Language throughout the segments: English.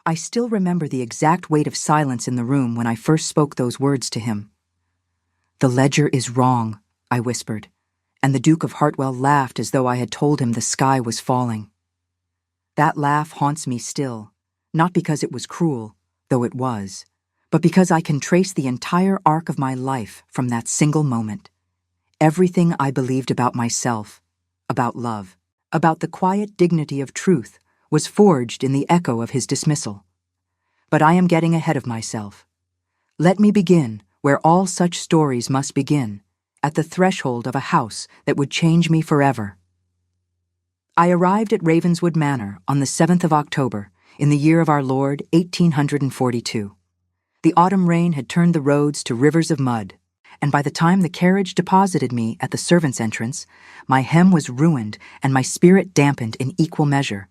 I still remember the exact weight of silence in the room when I first spoke those words to him. "The ledger is wrong," I whispered, and the Duke of Hartwell laughed as though I had told him the sky was falling. That laugh haunts me still, not because it was cruel, though it was, but because I can trace the entire arc of my life from that single moment. Everything I believed about myself, about love, about the quiet dignity of truth, was forged in the echo of his dismissal. But I am getting ahead of myself. Let me begin where all such stories must begin, at the threshold of a house that would change me forever. I arrived at Ravenswood Manor on the 7th of October, in the year of our Lord, 1842. The autumn rain had turned the roads to rivers of mud, and by the time the carriage deposited me at the servants' entrance, my hem was ruined and my spirit dampened in equal measure.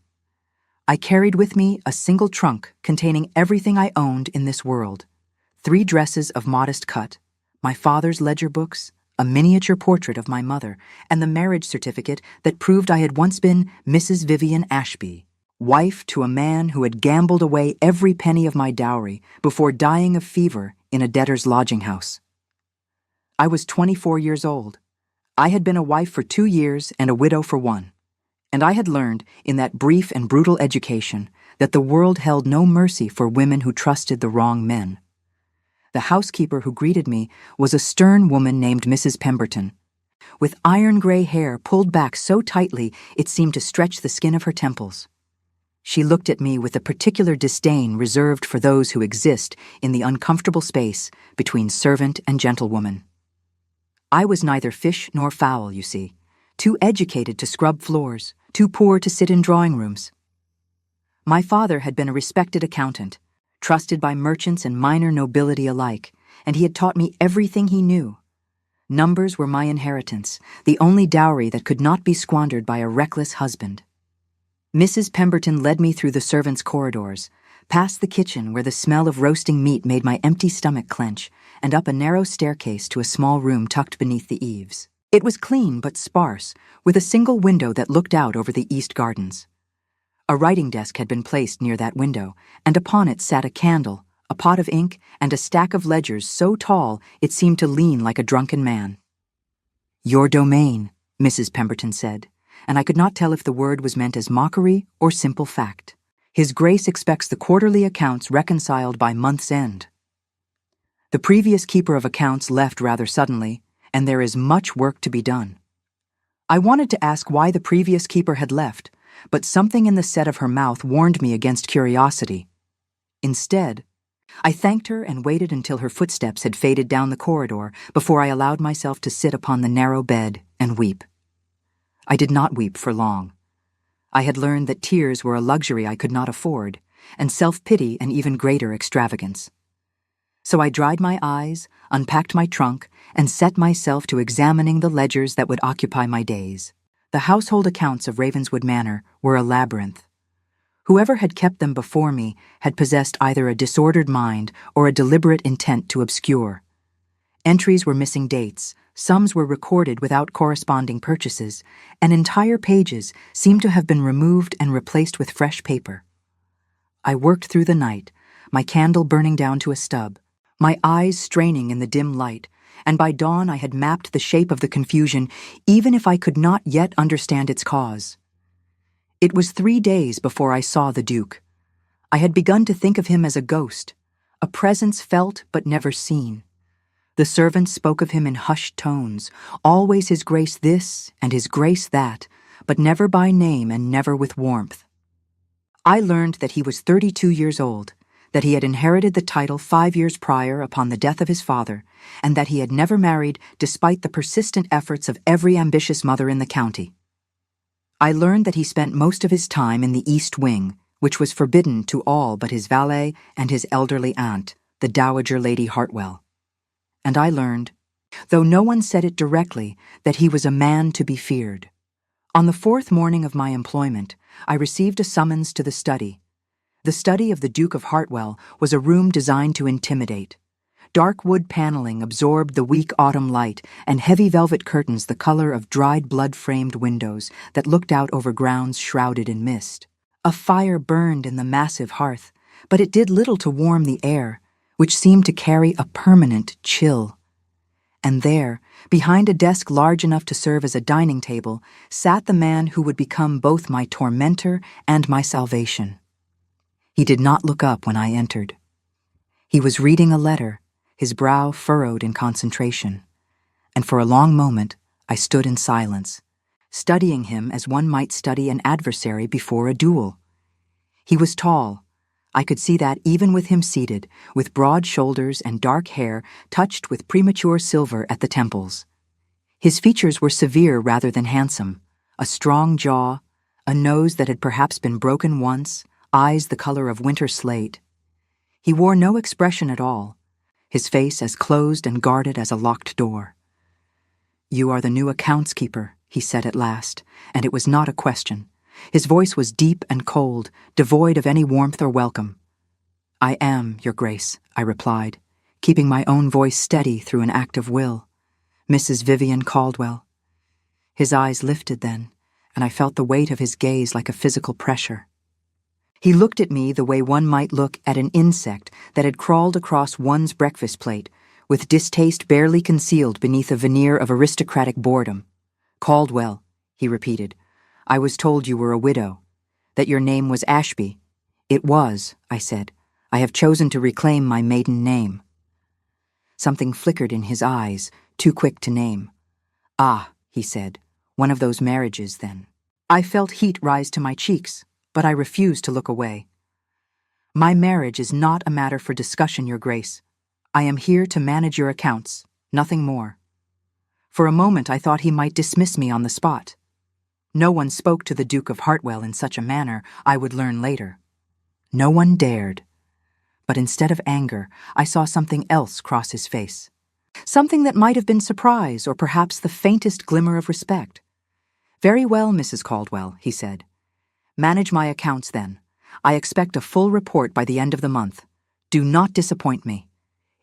I carried with me a single trunk containing everything I owned in this world: 3 dresses of modest cut, my father's ledger books, a miniature portrait of my mother, and the marriage certificate that proved I had once been Mrs. Vivian Ashby, wife to a man who had gambled away every penny of my dowry before dying of fever in a debtor's lodging house. I was 24 years old. I had been a wife for 2 years and a widow for 1. And I had learned, in that brief and brutal education, that the world held no mercy for women who trusted the wrong men. The housekeeper who greeted me was a stern woman named Mrs. Pemberton, with iron-gray hair pulled back so tightly it seemed to stretch the skin of her temples. She looked at me with a particular disdain reserved for those who exist in the uncomfortable space between servant and gentlewoman. I was neither fish nor fowl, you see, too educated to scrub floors, too poor to sit in drawing rooms. My father had been a respected accountant, trusted by merchants and minor nobility alike, and he had taught me everything he knew. Numbers were my inheritance, the only dowry that could not be squandered by a reckless husband. Mrs. Pemberton led me through the servants' corridors, past the kitchen where the smell of roasting meat made my empty stomach clench, and up a narrow staircase to a small room tucked beneath the eaves. It was clean but sparse, with a single window that looked out over the east gardens. A writing desk had been placed near that window, and upon it sat a candle, a pot of ink, and a stack of ledgers so tall it seemed to lean like a drunken man. "Your domain," Mrs. Pemberton said, and I could not tell if the word was meant as mockery or simple fact. "His Grace expects the quarterly accounts reconciled by month's end. The previous keeper of accounts left rather suddenly, and there is much work to be done." I wanted to ask why the previous keeper had left, but something in the set of her mouth warned me against curiosity. Instead, I thanked her and waited until her footsteps had faded down the corridor before I allowed myself to sit upon the narrow bed and weep. I did not weep for long. I had learned that tears were a luxury I could not afford, and self-pity an even greater extravagance. So I dried my eyes, unpacked my trunk, and set myself to examining the ledgers that would occupy my days. The household accounts of Ravenswood Manor were a labyrinth. Whoever had kept them before me had possessed either a disordered mind or a deliberate intent to obscure. Entries were missing dates, sums were recorded without corresponding purchases, and entire pages seemed to have been removed and replaced with fresh paper. I worked through the night, my candle burning down to a stub, my eyes straining in the dim light, and by dawn I had mapped the shape of the confusion, even if I could not yet understand its cause. It was 3 days before I saw the Duke. I had begun to think of him as a ghost, a presence felt but never seen. The servants spoke of him in hushed tones, always His Grace this and His Grace that, but never by name and never with warmth. I learned that he was 32 years old, that he had inherited the title 5 years prior upon the death of his father, and that he had never married despite the persistent efforts of every ambitious mother in the county. I learned that he spent most of his time in the East Wing, which was forbidden to all but his valet and his elderly aunt, the Dowager Lady Hartwell. And I learned, though no one said it directly, that he was a man to be feared. On the 4th morning of my employment, I received a summons to the study. The study of the Duke of Hartwell was a room designed to intimidate. Dark wood paneling absorbed the weak autumn light, and heavy velvet curtains the color of dried blood-framed windows that looked out over grounds shrouded in mist. A fire burned in the massive hearth, but it did little to warm the air, which seemed to carry a permanent chill. And there, behind a desk large enough to serve as a dining table, sat the man who would become both my tormentor and my salvation. He did not look up when I entered. He was reading a letter, his brow furrowed in concentration, and for a long moment I stood in silence, studying him as one might study an adversary before a duel. He was tall. I could see that even with him seated, with broad shoulders and dark hair touched with premature silver at the temples. His features were severe rather than handsome, a strong jaw, a nose that had perhaps been broken once, eyes the color of winter slate. He wore no expression at all, his face as closed and guarded as a locked door. "You are the new accounts keeper," he said at last, and it was not a question. His voice was deep and cold, devoid of any warmth or welcome. "I am, Your Grace," I replied, keeping my own voice steady through an act of will. "Mrs. Vivian Caldwell." His eyes lifted then, and I felt the weight of his gaze like a physical pressure. He looked at me the way one might look at an insect that had crawled across one's breakfast plate, with distaste barely concealed beneath a veneer of aristocratic boredom. "Caldwell," he repeated. "I was told you were a widow, that your name was Ashby." "It was," I said. "I have chosen to reclaim my maiden name." Something flickered in his eyes, too quick to name. "Ah," he said, "one of those marriages, then." I felt heat rise to my cheeks, but I refused to look away. "My marriage is not a matter for discussion, Your Grace. I am here to manage your accounts, nothing more." For a moment I thought he might dismiss me on the spot. No one spoke to the Duke of Hartwell in such a manner, I would learn later. No one dared. But instead of anger, I saw something else cross his face. Something that might have been surprise or perhaps the faintest glimmer of respect. "Very well, Mrs. Caldwell," he said. "Manage my accounts then. I expect a full report by the end of the month. Do not disappoint me."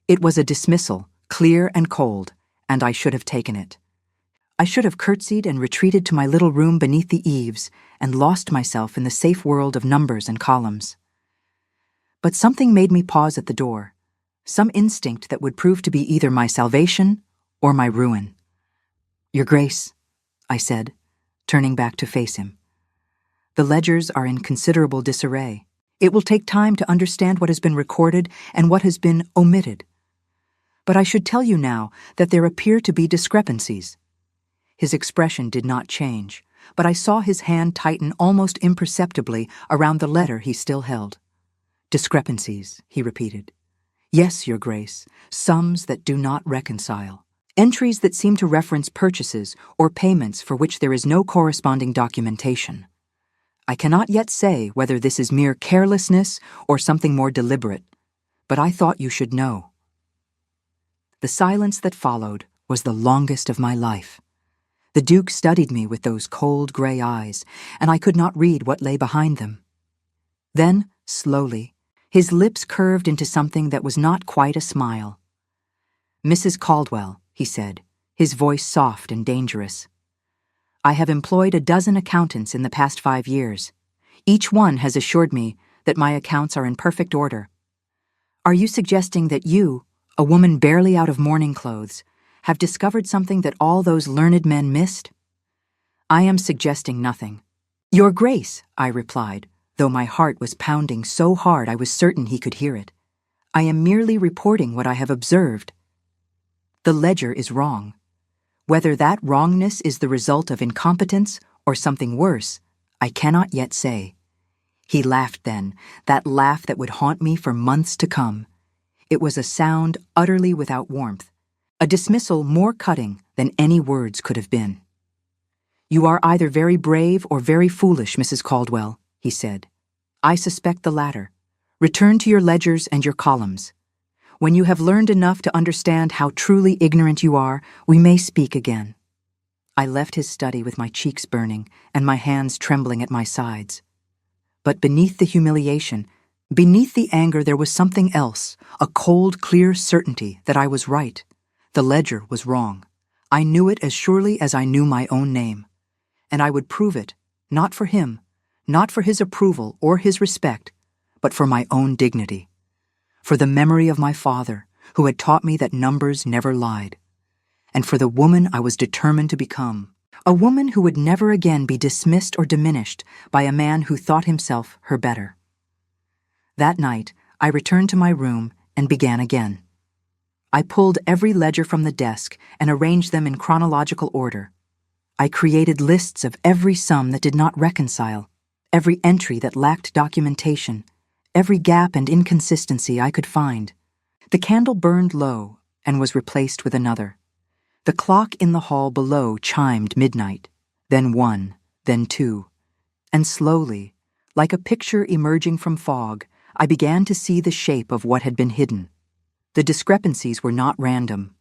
It was a dismissal, clear and cold, and I should have taken it. I should have curtsied and retreated to my little room beneath the eaves and lost myself in the safe world of numbers and columns. But something made me pause at the door, some instinct that would prove to be either my salvation or my ruin. "Your Grace," I said, turning back to face him. "The ledgers are in considerable disarray. It will take time to understand what has been recorded and what has been omitted. But I should tell you now that there appear to be discrepancies." His expression did not change, but I saw his hand tighten almost imperceptibly around the letter he still held. "Discrepancies," he repeated. "Yes, Your Grace, sums that do not reconcile. Entries that seem to reference purchases or payments for which there is no corresponding documentation. I cannot yet say whether this is mere carelessness or something more deliberate, but I thought you should know." The silence that followed was the longest of my life. The Duke studied me with those cold gray eyes, and I could not read what lay behind them. Then, slowly, his lips curved into something that was not quite a smile. "Mrs. Caldwell," he said, his voice soft and dangerous. "I have employed a dozen accountants in the past 5 years. Each one has assured me that my accounts are in perfect order. Are you suggesting that you, a woman barely out of mourning clothes, have discovered something that all those learned men missed?" "I am suggesting nothing." "Your Grace," I replied, though my heart was pounding so hard I was certain he could hear it. "I am merely reporting what I have observed. The ledger is wrong. Whether that wrongness is the result of incompetence or something worse, I cannot yet say." He laughed then, that laugh that would haunt me for months to come. It was a sound utterly without warmth, a dismissal more cutting than any words could have been. "You are either very brave or very foolish, Mrs. Caldwell," he said. "I suspect the latter. Return to your ledgers and your columns. When you have learned enough to understand how truly ignorant you are, we may speak again." I left his study with my cheeks burning and my hands trembling at my sides. But beneath the humiliation, beneath the anger, there was something else, a cold, clear certainty that I was right. The ledger was wrong. I knew it as surely as I knew my own name. And I would prove it, not for him, not for his approval or his respect, but for my own dignity, for the memory of my father, who had taught me that numbers never lied, and for the woman I was determined to become, a woman who would never again be dismissed or diminished by a man who thought himself her better. That night, I returned to my room and began again. I pulled every ledger from the desk and arranged them in chronological order. I created lists of every sum that did not reconcile, every entry that lacked documentation, every gap and inconsistency I could find. The candle burned low and was replaced with another. The clock in the hall below chimed midnight, then 1, then 2, and slowly, like a picture emerging from fog, I began to see the shape of what had been hidden. The discrepancies were not random.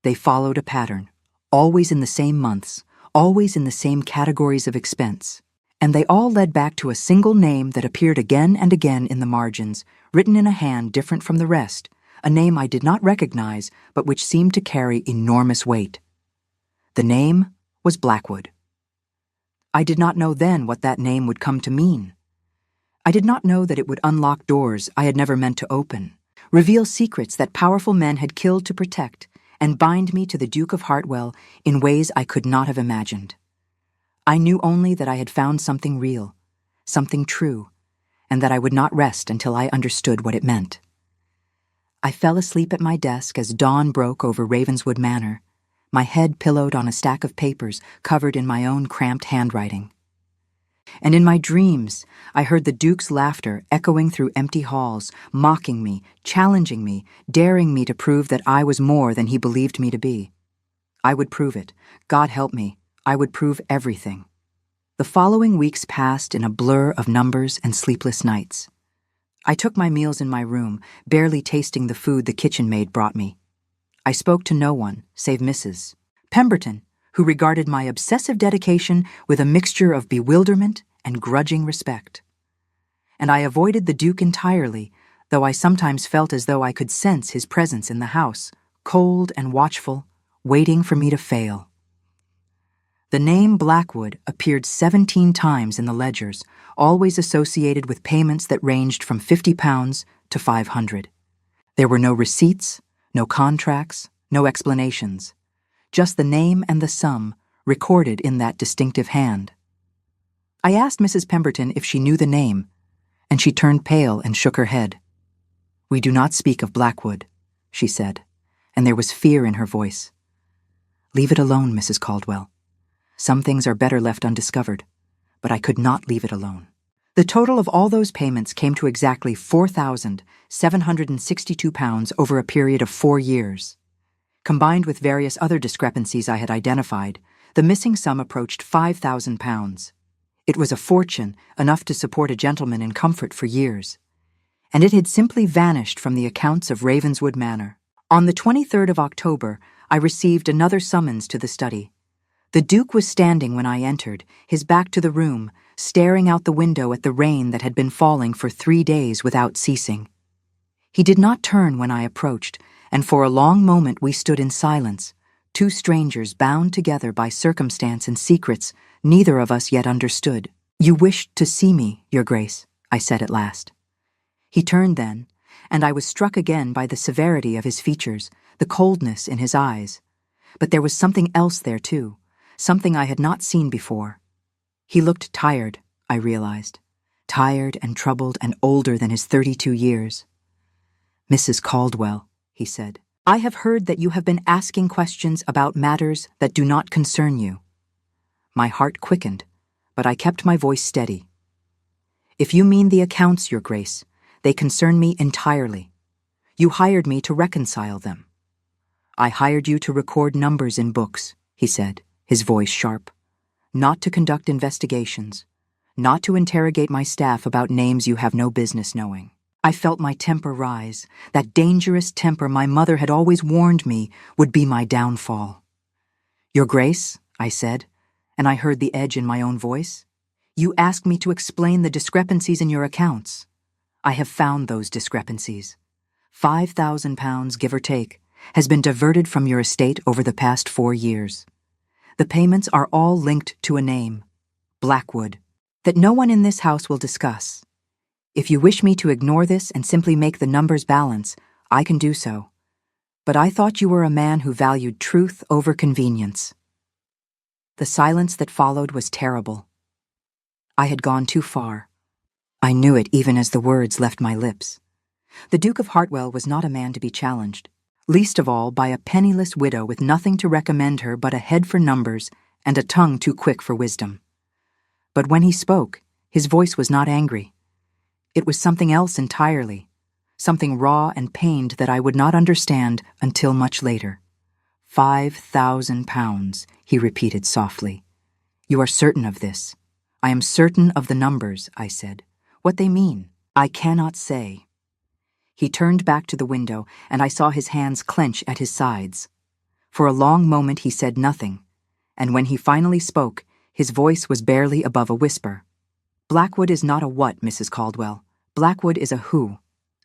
They followed a pattern, always in the same months, always in the same categories of expense, and they all led back to a single name that appeared again and again in the margins, written in a hand different from the rest, a name I did not recognize, but which seemed to carry enormous weight. The name was Blackwood. I did not know then what that name would come to mean. I did not know that it would unlock doors I had never meant to open, reveal secrets that powerful men had killed to protect, and bind me to the Duke of Hartwell in ways I could not have imagined. I knew only that I had found something real, something true, and that I would not rest until I understood what it meant. I fell asleep at my desk as dawn broke over Ravenswood Manor, my head pillowed on a stack of papers covered in my own cramped handwriting. And in my dreams, I heard the Duke's laughter echoing through empty halls, mocking me, challenging me, daring me to prove that I was more than he believed me to be. I would prove it. God help me. I would prove everything. The following weeks passed in a blur of numbers and sleepless nights. I took my meals in my room, barely tasting the food the kitchen maid brought me. I spoke to no one, save Mrs. Pemberton, who regarded my obsessive dedication with a mixture of bewilderment and grudging respect. And I avoided the Duke entirely, though I sometimes felt as though I could sense his presence in the house, cold and watchful, waiting for me to fail. The name Blackwood appeared 17 times in the ledgers, always associated with payments that ranged from £50 to £500. There were no receipts, no contracts, no explanations. Just the name and the sum recorded in that distinctive hand. I asked Mrs. Pemberton if she knew the name, and she turned pale and shook her head. "We do not speak of Blackwood," she said, and there was fear in her voice. "Leave it alone, Mrs. Caldwell. Some things are better left undiscovered, but I could not leave it alone." The total of all those payments came to exactly £4,762 over a period of 4 years. Combined with various other discrepancies I had identified, the missing sum approached £5,000. It was a fortune, enough to support a gentleman in comfort for years. And it had simply vanished from the accounts of Ravenswood Manor. On the 23rd of October, I received another summons to the study. The Duke was standing when I entered, his back to the room, staring out the window at the rain that had been falling for 3 days without ceasing. He did not turn when I approached, and for a long moment we stood in silence, two strangers bound together by circumstance and secrets neither of us yet understood. "You wished to see me, Your Grace," I said at last. He turned then, and I was struck again by the severity of his features, the coldness in his eyes. But there was something else there, too, something I had not seen before. He looked tired, I realized, tired and troubled and older than his 32 years. "Mrs. Caldwell," he said, "I have heard that you have been asking questions about matters that do not concern you." My heart quickened, but I kept my voice steady. "If you mean the accounts, Your Grace, they concern me entirely. You hired me to reconcile them." "I hired you to record numbers in books," he said, his voice sharp. "Not to conduct investigations, not to interrogate my staff about names you have no business knowing." I felt my temper rise, that dangerous temper my mother had always warned me would be my downfall. "Your Grace," I said, and I heard the edge in my own voice, "you asked me to explain the discrepancies in your accounts. I have found those discrepancies. £5,000, give or take, has been diverted from your estate over the past 4 years. The payments are all linked to a name, Blackwood, that no one in this house will discuss. If you wish me to ignore this and simply make the numbers balance, I can do so. But I thought you were a man who valued truth over convenience." The silence that followed was terrible. I had gone too far. I knew it even as the words left my lips. The Duke of Hartwell was not a man to be challenged, least of all by a penniless widow with nothing to recommend her but a head for numbers and a tongue too quick for wisdom. But when he spoke, his voice was not angry. It was something else entirely, something raw and pained that I would not understand until much later. £5,000, he repeated softly. "You are certain of this?" "I am certain of the numbers," I said. "What they mean, I cannot say." He turned back to the window, and I saw his hands clench at his sides. For a long moment he said nothing, and when he finally spoke, his voice was barely above a whisper. "Blackwood is not a what, Mrs. Caldwell. Blackwood is a who.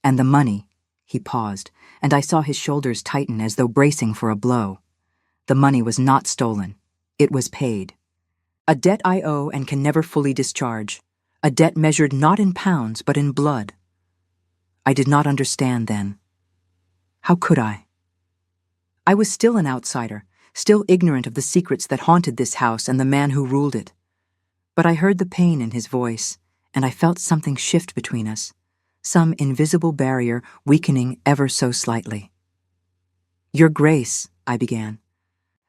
And the money—" He paused, and I saw his shoulders tighten as though bracing for a blow. "The money was not stolen. It was paid. A debt I owe and can never fully discharge. A debt measured not in pounds but in blood." I did not understand then. How could I? I was still an outsider, still ignorant of the secrets that haunted this house and the man who ruled it. But I heard the pain in his voice, and I felt something shift between us, some invisible barrier weakening ever so slightly. "Your Grace," I began.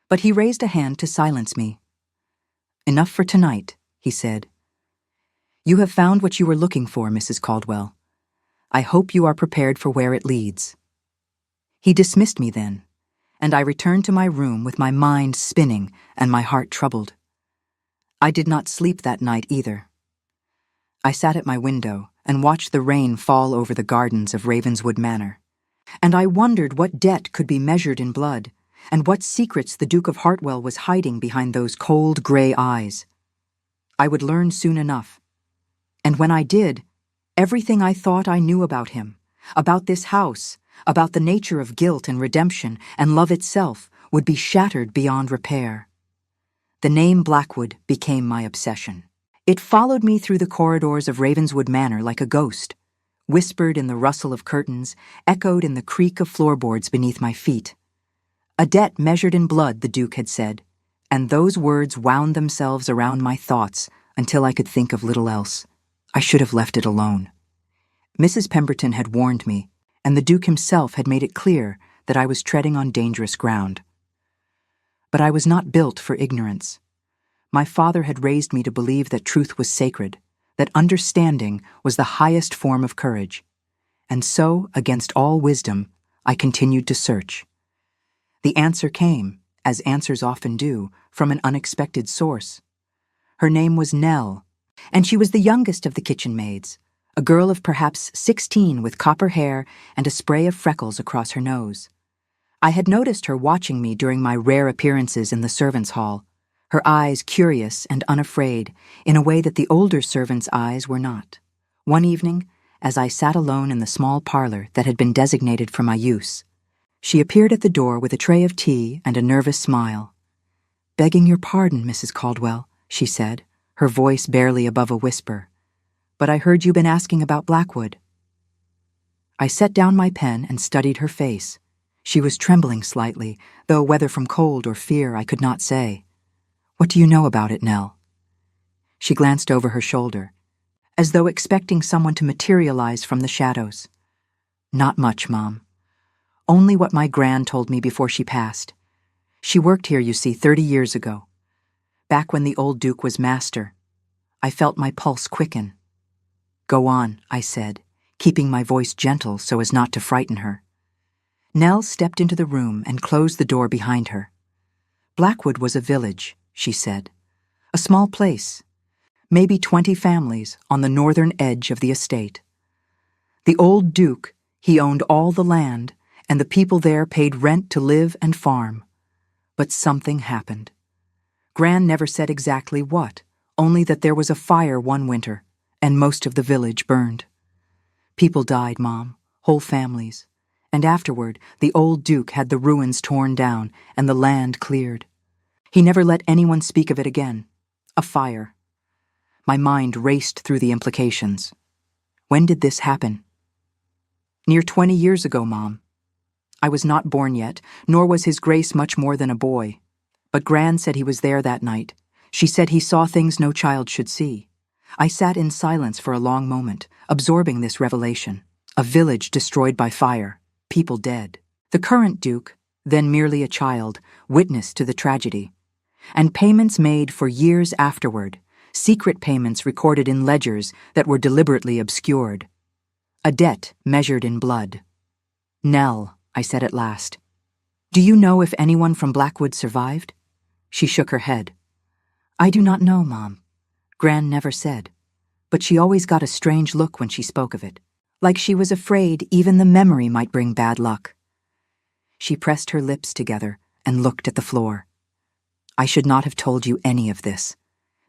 But he raised a hand to silence me. "Enough for tonight," he said. "You have found what you were looking for, Mrs. Caldwell. I hope you are prepared for where it leads." He dismissed me then, and I returned to my room with my mind spinning and my heart troubled. I did not sleep that night either. I sat at my window and watched the rain fall over the gardens of Ravenswood Manor, and I wondered what debt could be measured in blood, and what secrets the Duke of Hartwell was hiding behind those cold gray eyes. I would learn soon enough, and when I did, everything I thought I knew about him, about this house, about the nature of guilt and redemption and love itself, would be shattered beyond repair. The name Blackwood became my obsession. It followed me through the corridors of Ravenswood Manor like a ghost, whispered in the rustle of curtains, echoed in the creak of floorboards beneath my feet. A debt measured in blood, the Duke had said, and those words wound themselves around my thoughts until I could think of little else. I should have left it alone. Mrs. Pemberton had warned me, and the Duke himself had made it clear that I was treading on dangerous ground. But I was not built for ignorance. My father had raised me to believe that truth was sacred, that understanding was the highest form of courage. And so, against all wisdom, I continued to search. The answer came, as answers often do, from an unexpected source. Her name was Nell, and she was the youngest of the kitchen maids, a girl of perhaps 16 with copper hair and a spray of freckles across her nose. I had noticed her watching me during my rare appearances in the servants' hall, her eyes curious and unafraid in a way that the older servants' eyes were not. One evening, as I sat alone in the small parlor that had been designated for my use, she appeared at the door with a tray of tea and a nervous smile. "Begging your pardon, Mrs. Caldwell," she said, her voice barely above a whisper, "but I heard you've been asking about Blackwood." I set down my pen and studied her face. She was trembling slightly, though whether from cold or fear I could not say. "What do you know about it, Nell?" She glanced over her shoulder, as though expecting someone to materialize from the shadows. "Not much, Mom. Only what my gran told me before she passed. She worked here, you see, 30 years ago. Back when the old Duke was master. I felt my pulse quicken." "Go on," I said, keeping my voice gentle so as not to frighten her. Nell stepped into the room and closed the door behind her. "Blackwood was a village," she said. "A small place, maybe 20 families on the northern edge of the estate. The old Duke, he owned all the land, and the people there paid rent to live and farm. But something happened. Gran never said exactly what, only that there was a fire one winter, and most of the village burned. People died, Mom, whole families, and afterward the old Duke had the ruins torn down and the land cleared. He never let anyone speak of it again. A fire." My mind raced through the implications. When did this happen? Near 20 years ago, Mom. I was not born yet, nor was His Grace much more than a boy. But Gran said he was there that night. She said he saw things no child should see. I sat in silence for a long moment, absorbing this revelation. A village destroyed by fire, people dead. The current Duke, then merely a child, witness to the tragedy. And payments made for years afterward, secret payments recorded in ledgers that were deliberately obscured. A debt measured in blood. Nell, I said at last, do you know if anyone from Blackwood survived? She shook her head. I do not know, Mom. Gran never said. But she always got a strange look when she spoke of it, like she was afraid even the memory might bring bad luck. She pressed her lips together and looked at the floor. I should not have told you any of this.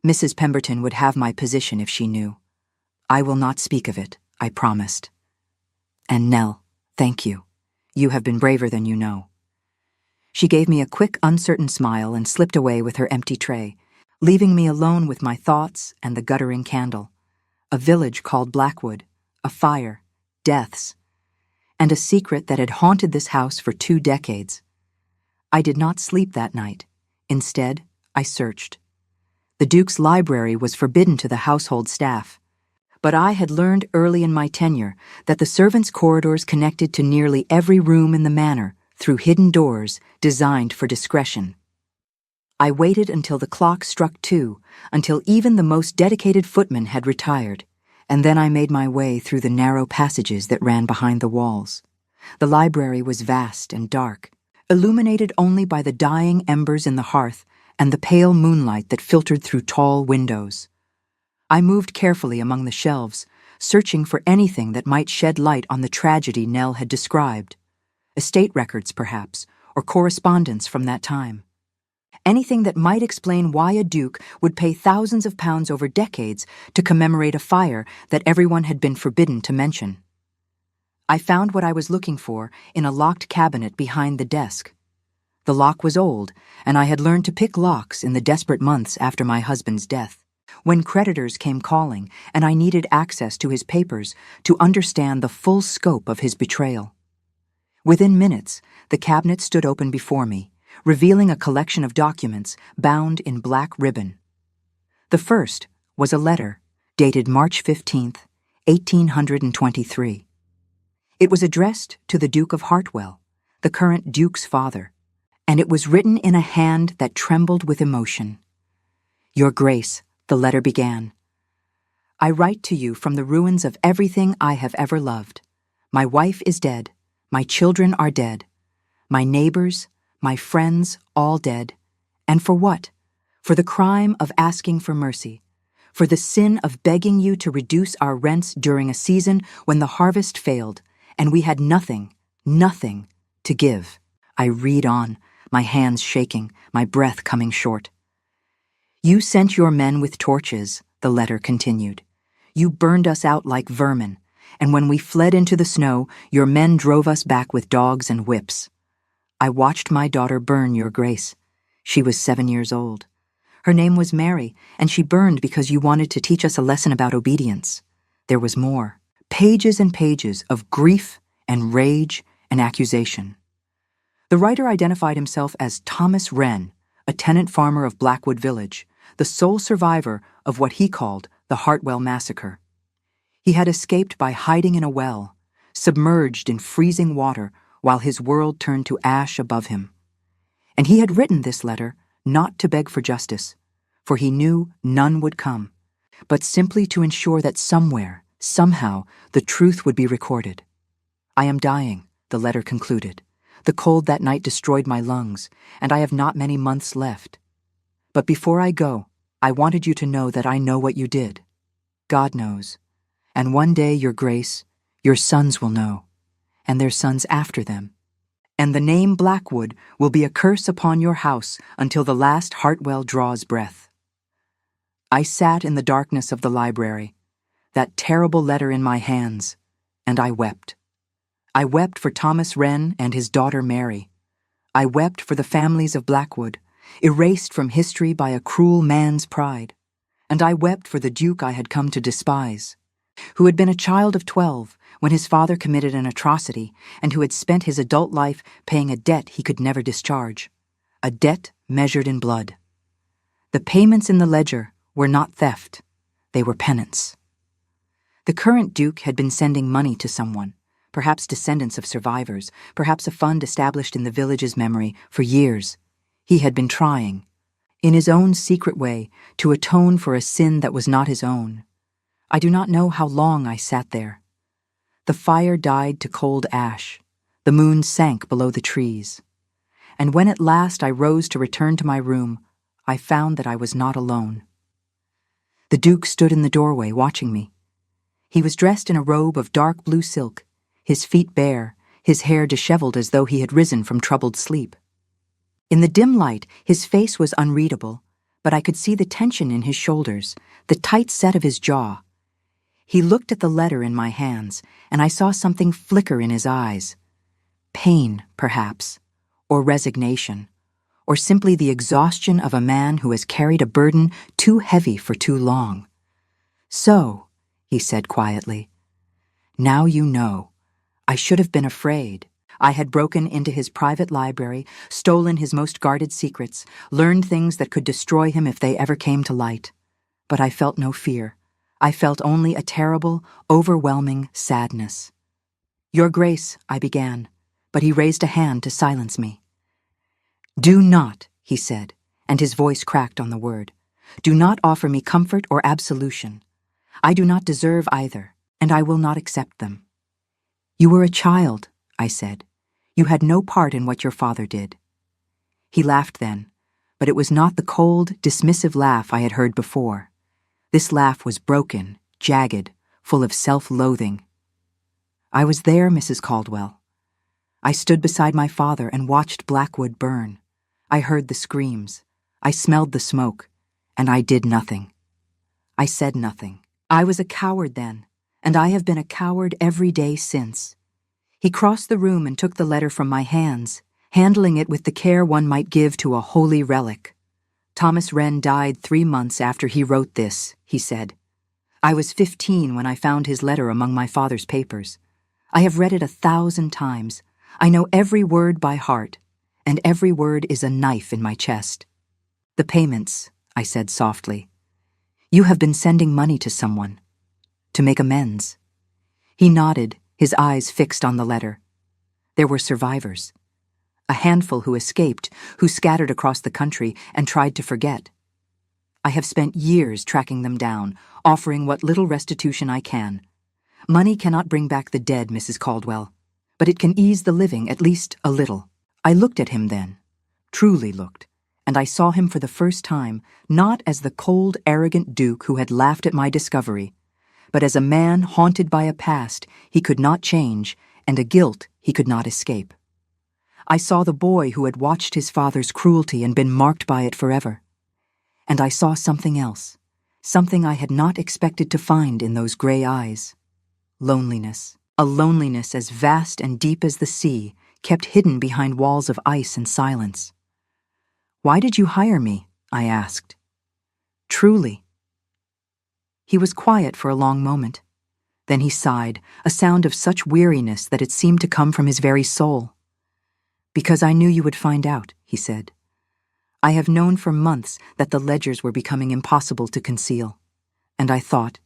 Mrs. Pemberton would have my position if she knew. I will not speak of it, I promised. And Nell, thank you. You have been braver than you know. She gave me a quick, uncertain smile and slipped away with her empty tray, leaving me alone with my thoughts and the guttering candle. A village called Blackwood, a fire, deaths, and a secret that had haunted this house for 2 decades. I did not sleep that night. Instead, I searched. The Duke's library was forbidden to the household staff, but I had learned early in my tenure that the servants' corridors connected to nearly every room in the manor through hidden doors designed for discretion. I waited until the clock struck 2, until even the most dedicated footman had retired, and then I made my way through the narrow passages that ran behind the walls. The library was vast and dark, illuminated only by the dying embers in the hearth and the pale moonlight that filtered through tall windows. I moved carefully among the shelves, searching for anything that might shed light on the tragedy Nell had described. Estate records, perhaps, or correspondence from that time. Anything that might explain why a duke would pay thousands of pounds over decades to commemorate a fire that everyone had been forbidden to mention. I found what I was looking for in a locked cabinet behind the desk. The lock was old, and I had learned to pick locks in the desperate months after my husband's death, when creditors came calling and I needed access to his papers to understand the full scope of his betrayal. Within minutes, the cabinet stood open before me, revealing a collection of documents bound in black ribbon. The first was a letter dated March 15th, 1823. It was addressed to the Duke of Hartwell, the current Duke's father, and it was written in a hand that trembled with emotion. Your Grace, the letter began. I write to you from the ruins of everything I have ever loved. My wife is dead. My children are dead. My neighbors, my friends, all dead. And for what? For the crime of asking for mercy. For the sin of begging you to reduce our rents during a season when the harvest failed, and we had nothing to give. I read on, my hands shaking, my breath coming short. You sent your men with torches, the letter continued. You burned us out like vermin, and when we fled into the snow, your men drove us back with dogs and whips. I watched my daughter burn, Your Grace. She was 7 years old. Her name was Mary, and she burned because you wanted to teach us a lesson about obedience. There was more. Pages and pages of grief and rage and accusation. The writer identified himself as Thomas Wren, a tenant farmer of Blackwood Village, the sole survivor of what he called the Hartwell Massacre. He had escaped by hiding in a well, submerged in freezing water while his world turned to ash above him. And he had written this letter not to beg for justice, for he knew none would come, but simply to ensure that somewhere, somehow, the truth would be recorded. I am dying, the letter concluded. The cold that night destroyed my lungs, and I have not many months left. But before I go, I wanted you to know that I know what you did. God knows. And one day, Your Grace, your sons will know, and their sons after them. And the name Blackwood will be a curse upon your house until the last Hartwell draws breath. I sat in the darkness of the library, that terrible letter in my hands, and I wept. I wept for Thomas Wren and his daughter Mary. I wept for the families of Blackwood, erased from history by a cruel man's pride. And I wept for the Duke I had come to despise. who had been a child of 12 when his father committed an atrocity and who had spent his adult life paying a debt he could never discharge, a debt measured in blood. The payments in the ledger were not theft, they were penance. The current Duke had been sending money to someone, perhaps descendants of survivors, perhaps a fund established in the village's memory for years. He had been trying, in his own secret way, to atone for a sin that was not his own. I do not know how long I sat there. The fire died to cold ash. The moon sank below the trees. And when at last I rose to return to my room, I found that I was not alone. The Duke stood in the doorway watching me. He was dressed in a robe of dark blue silk, his feet bare, his hair disheveled as though he had risen from troubled sleep. In the dim light, his face was unreadable, but I could see the tension in his shoulders, the tight set of his jaw. He looked at the letter in my hands, and I saw something flicker in his eyes. Pain, perhaps, or resignation, or simply the exhaustion of a man who has carried a burden too heavy for too long. "So," he said quietly, "now you know. I should have been afraid. I had broken into his private library, stolen his most guarded secrets, learned things that could destroy him if they ever came to light. But I felt no fear. I felt only a terrible, overwhelming sadness. Your Grace," I began, but he raised a hand to silence me. "Do not," he said, and his voice cracked on the word, "do not offer me comfort or absolution. I do not deserve either, and I will not accept them." "You were a child," I said. "You had no part in what your father did." He laughed then, but it was not the cold, dismissive laugh I had heard before. This laugh was broken, jagged, full of self-loathing. "I was there, Mrs. Caldwell. I stood beside my father and watched Blackwood burn. I heard the screams. I smelled the smoke, and I did nothing. I said nothing. I was a coward then, and I have been a coward every day since." He crossed the room and took the letter from my hands, handling it with the care one might give to a holy relic. "Thomas Wren died 3 months after he wrote this," he said. "I was 15 when I found his letter among my father's papers. I have read it 1,000 times. I know every word by heart, and every word is a knife in my chest." "The payments," I said softly. "You have been sending money to someone, to make amends." He nodded, his eyes fixed on the letter. There were survivors. A handful who escaped, who scattered across the country and tried to forget. I have spent years tracking them down, offering what little restitution I can. Money cannot bring back the dead, Mrs. Caldwell, but it can ease the living at least a little. I looked at him then, truly looked, and I saw him for the first time, not as the cold, arrogant Duke who had laughed at my discovery, but as a man haunted by a past he could not change and a guilt he could not escape. I saw the boy who had watched his father's cruelty and been marked by it forever. And I saw something else, something I had not expected to find in those gray eyes. Loneliness, a loneliness as vast and deep as the sea, kept hidden behind walls of ice and silence. "Why did you hire me?" I asked. "Truly." He was quiet for a long moment. Then he sighed, a sound of such weariness that it seemed to come from his very soul. "Because I knew you would find out," he said. "I have known for months that the ledgers were becoming impossible to conceal. And I thought—"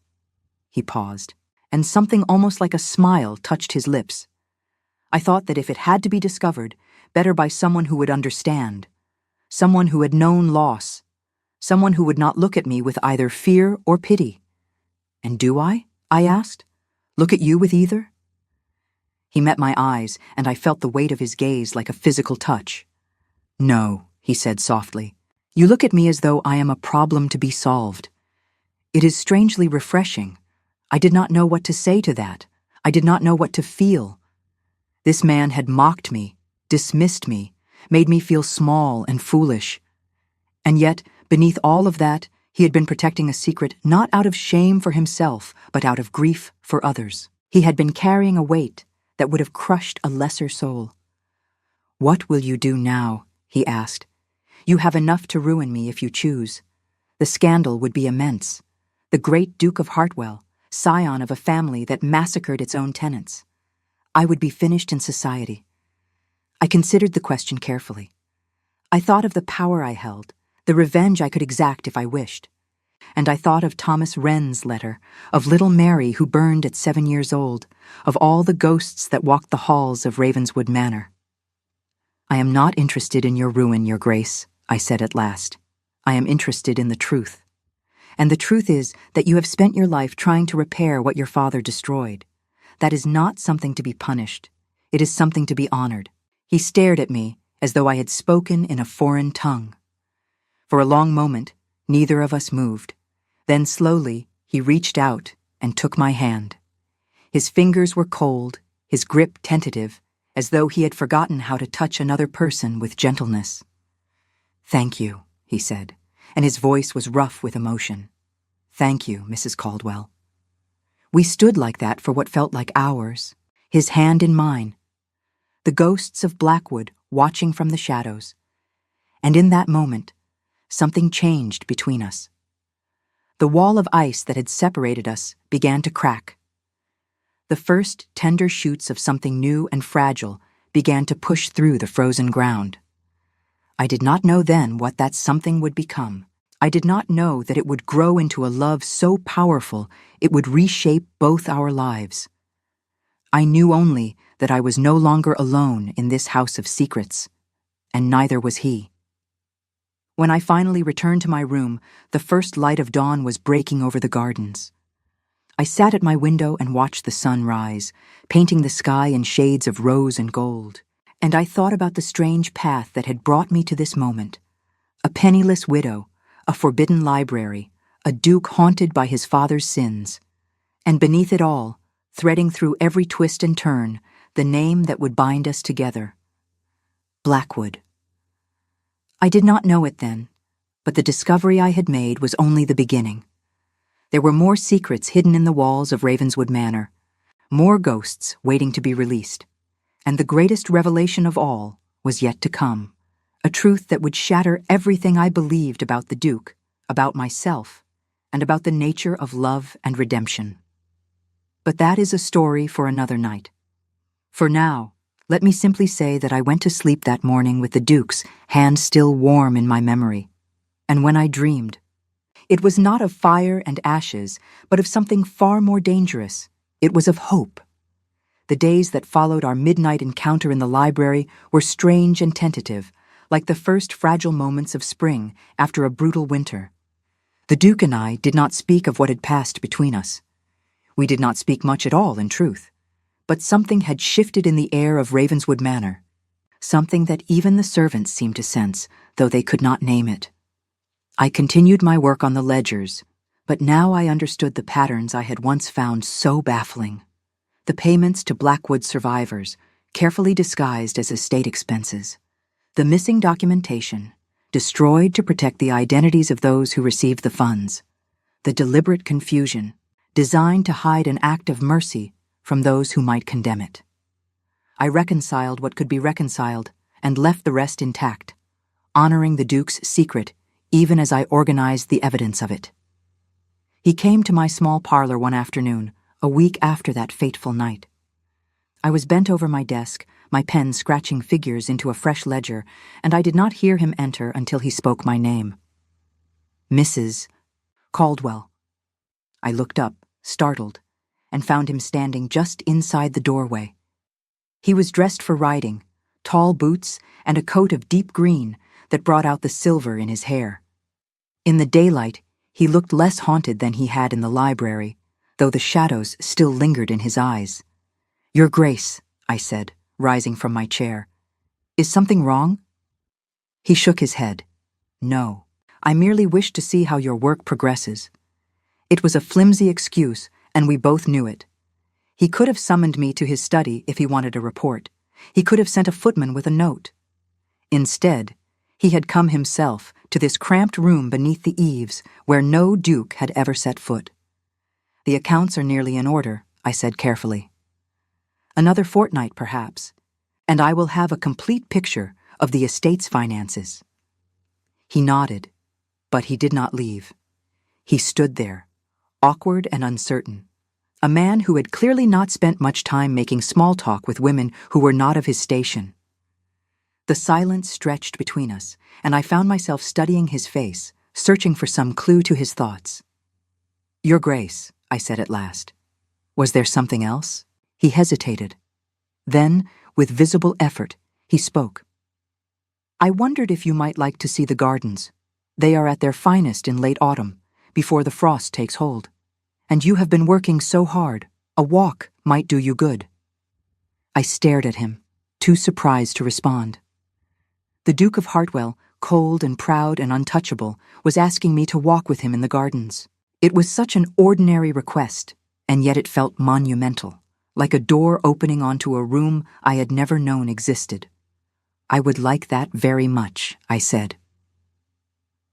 He paused, and something almost like a smile touched his lips. "I thought that if it had to be discovered, better by someone who would understand, someone who had known loss, someone who would not look at me with either fear or pity." "And do I?" I asked. "Look at you with either?" He met my eyes, and I felt the weight of his gaze like a physical touch. "No," he said softly. "You look at me as though I am a problem to be solved. It is strangely refreshing. I did not know what to say to that. I did not know what to feel. This man had mocked me, dismissed me, made me feel small and foolish. And yet, beneath all of that, he had been protecting a secret not out of shame for himself, but out of grief for others. He had been carrying a weight that would have crushed a lesser soul. "What will you do now?" he asked. "You have enough to ruin me if you choose. The scandal would be immense. The great Duke of Hartwell, scion of a family that massacred its own tenants. I would be finished in society. I considered the question carefully. I thought of the power I held, the revenge I could exact if I wished. And I thought of Thomas Wren's letter, of little Mary who burned at 7 years old, of all the ghosts that walked the halls of Ravenswood Manor. "I am not interested in your ruin, Your Grace," I said at last. "I am interested in the truth. And the truth is that you have spent your life trying to repair what your father destroyed. That is not something to be punished. It is something to be honored." He stared at me as though I had spoken in a foreign tongue. For a long moment, neither of us moved. Then slowly, he reached out and took my hand. His fingers were cold, his grip tentative, as though he had forgotten how to touch another person with gentleness. "Thank you," he said, and his voice was rough with emotion. "Thank you, Mrs. Caldwell." We stood like that for what felt like hours, his hand in mine, the ghosts of Blackwood watching from the shadows. And in that moment, something changed between us. The wall of ice that had separated us began to crack. The first tender shoots of something new and fragile began to push through the frozen ground. I did not know then what that something would become. I did not know that it would grow into a love so powerful it would reshape both our lives. I knew only that I was no longer alone in this house of secrets, and neither was he. When I finally returned to my room, the first light of dawn was breaking over the gardens. I sat at my window and watched the sun rise, painting the sky in shades of rose and gold, and I thought about the strange path that had brought me to this moment. A penniless widow, a forbidden library, a duke haunted by his father's sins, and beneath it all, threading through every twist and turn, the name that would bind us together. Blackwood. I did not know it then, but the discovery I had made was only the beginning. There were more secrets hidden in the walls of Ravenswood Manor, more ghosts waiting to be released, and the greatest revelation of all was yet to come, a truth that would shatter everything I believed about the Duke, about myself, and about the nature of love and redemption. But that is a story for another night. For now, let me simply say that I went to sleep that morning with the Duke's hand still warm in my memory, and when I dreamed, it was not of fire and ashes, but of something far more dangerous. It was of hope. The days that followed our midnight encounter in the library were strange and tentative, like the first fragile moments of spring after a brutal winter. The Duke and I did not speak of what had passed between us. We did not speak much at all, in truth. But something had shifted in the air of Ravenswood Manor, something that even the servants seemed to sense, though they could not name it. I continued my work on the ledgers, but now I understood the patterns I had once found so baffling. The payments to Blackwood survivors, carefully disguised as estate expenses. The missing documentation, destroyed to protect the identities of those who received the funds. The deliberate confusion, designed to hide an act of mercy from those who might condemn it. I reconciled what could be reconciled and left the rest intact, honoring the Duke's secret even as I organized the evidence of it. He came to my small parlor one afternoon, a week after that fateful night. I was bent over my desk, my pen scratching figures into a fresh ledger, and I did not hear him enter until he spoke my name. "Mrs. Caldwell." I looked up, startled, and found him standing just inside the doorway. He was dressed for riding, tall boots and a coat of deep green that brought out the silver in his hair. In the daylight, he looked less haunted than he had in the library, though the shadows still lingered in his eyes. "Your Grace," I said, rising from my chair. "Is something wrong?" He shook his head. "No, I merely wish to see how your work progresses." It was a flimsy excuse, and we both knew it. He could have summoned me to his study if he wanted a report. He could have sent a footman with a note. Instead, he had come himself to this cramped room beneath the eaves where no Duke had ever set foot. "The accounts are nearly in order," I said carefully. "Another fortnight, perhaps, and I will have a complete picture of the estate's finances." He nodded, but he did not leave. He stood there, awkward and uncertain, a man who had clearly not spent much time making small talk with women who were not of his station. The silence stretched between us, and I found myself studying his face, searching for some clue to his thoughts. "Your Grace," I said at last. "Was there something else?" He hesitated. Then, with visible effort, he spoke. "I wondered if you might like to see the gardens. They are at their finest in late autumn, before the frost takes hold. And you have been working so hard. A walk might do you good." I stared at him, too surprised to respond. The Duke of Hartwell, cold and proud and untouchable, was asking me to walk with him in the gardens. It was such an ordinary request, and yet it felt monumental, like a door opening onto a room I had never known existed. "I would like that very much," I said.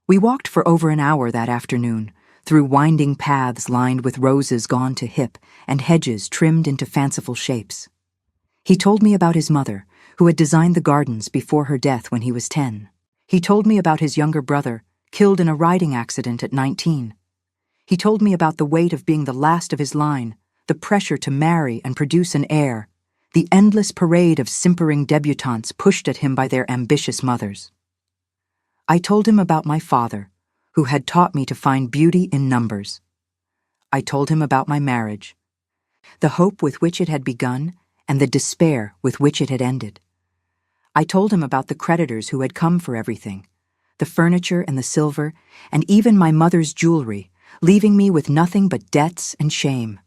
We walked for over an hour that afternoon, through winding paths lined with roses gone to hip and hedges trimmed into fanciful shapes. He told me about his mother, who had designed the gardens before her death when he was 10. He told me about his younger brother, killed in a riding accident at 19. He told me about the weight of being the last of his line, the pressure to marry and produce an heir, the endless parade of simpering debutantes pushed at him by their ambitious mothers. I told him about my father, who had taught me to find beauty in numbers. I told him about my marriage, the hope with which it had begun and the despair with which it had ended. I told him about the creditors who had come for everything, the furniture and the silver, and even my mother's jewelry, leaving me with nothing but debts and shame.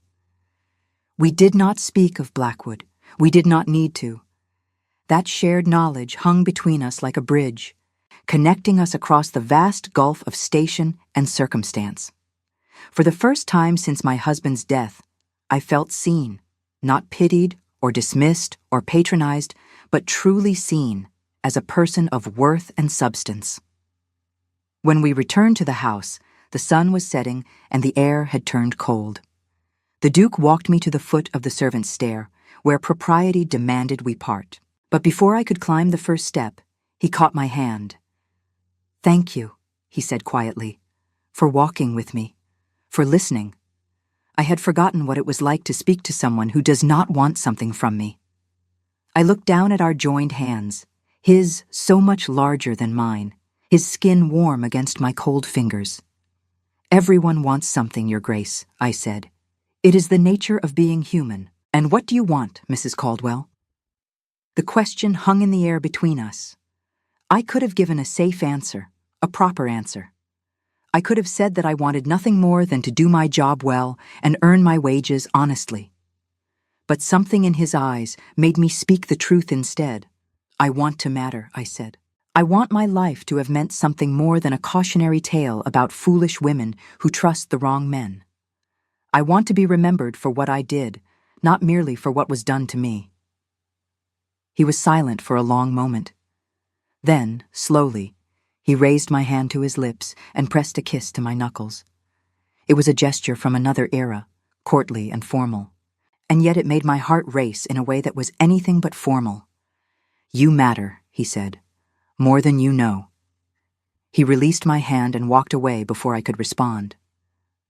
We did not speak of Blackwood. We did not need to. That shared knowledge hung between us like a bridge, connecting us across the vast gulf of station and circumstance. For the first time since my husband's death, I felt seen, not pitied or dismissed or patronized, but truly seen as a person of worth and substance. When we returned to the house, the sun was setting and the air had turned cold. The Duke walked me to the foot of the servants' stair, where propriety demanded we part. But before I could climb the first step, he caught my hand. "Thank you," he said quietly, "for walking with me, for listening. I had forgotten what it was like to speak to someone who does not want something from me." I looked down at our joined hands, his so much larger than mine, his skin warm against my cold fingers. "Everyone wants something, Your Grace," I said. "It is the nature of being human. And what do you want, Mrs. Caldwell?" The question hung in the air between us. I could have given a safe answer, a proper answer. I could have said that I wanted nothing more than to do my job well and earn my wages honestly. But something in his eyes made me speak the truth instead. "I want to matter," I said. "I want my life to have meant something more than a cautionary tale about foolish women who trust the wrong men. I want to be remembered for what I did, not merely for what was done to me." He was silent for a long moment. Then, slowly, he raised my hand to his lips and pressed a kiss to my knuckles. It was a gesture from another era, courtly and formal, and yet it made my heart race in a way that was anything but formal. "You matter," he said, "more than you know." He released my hand and walked away before I could respond.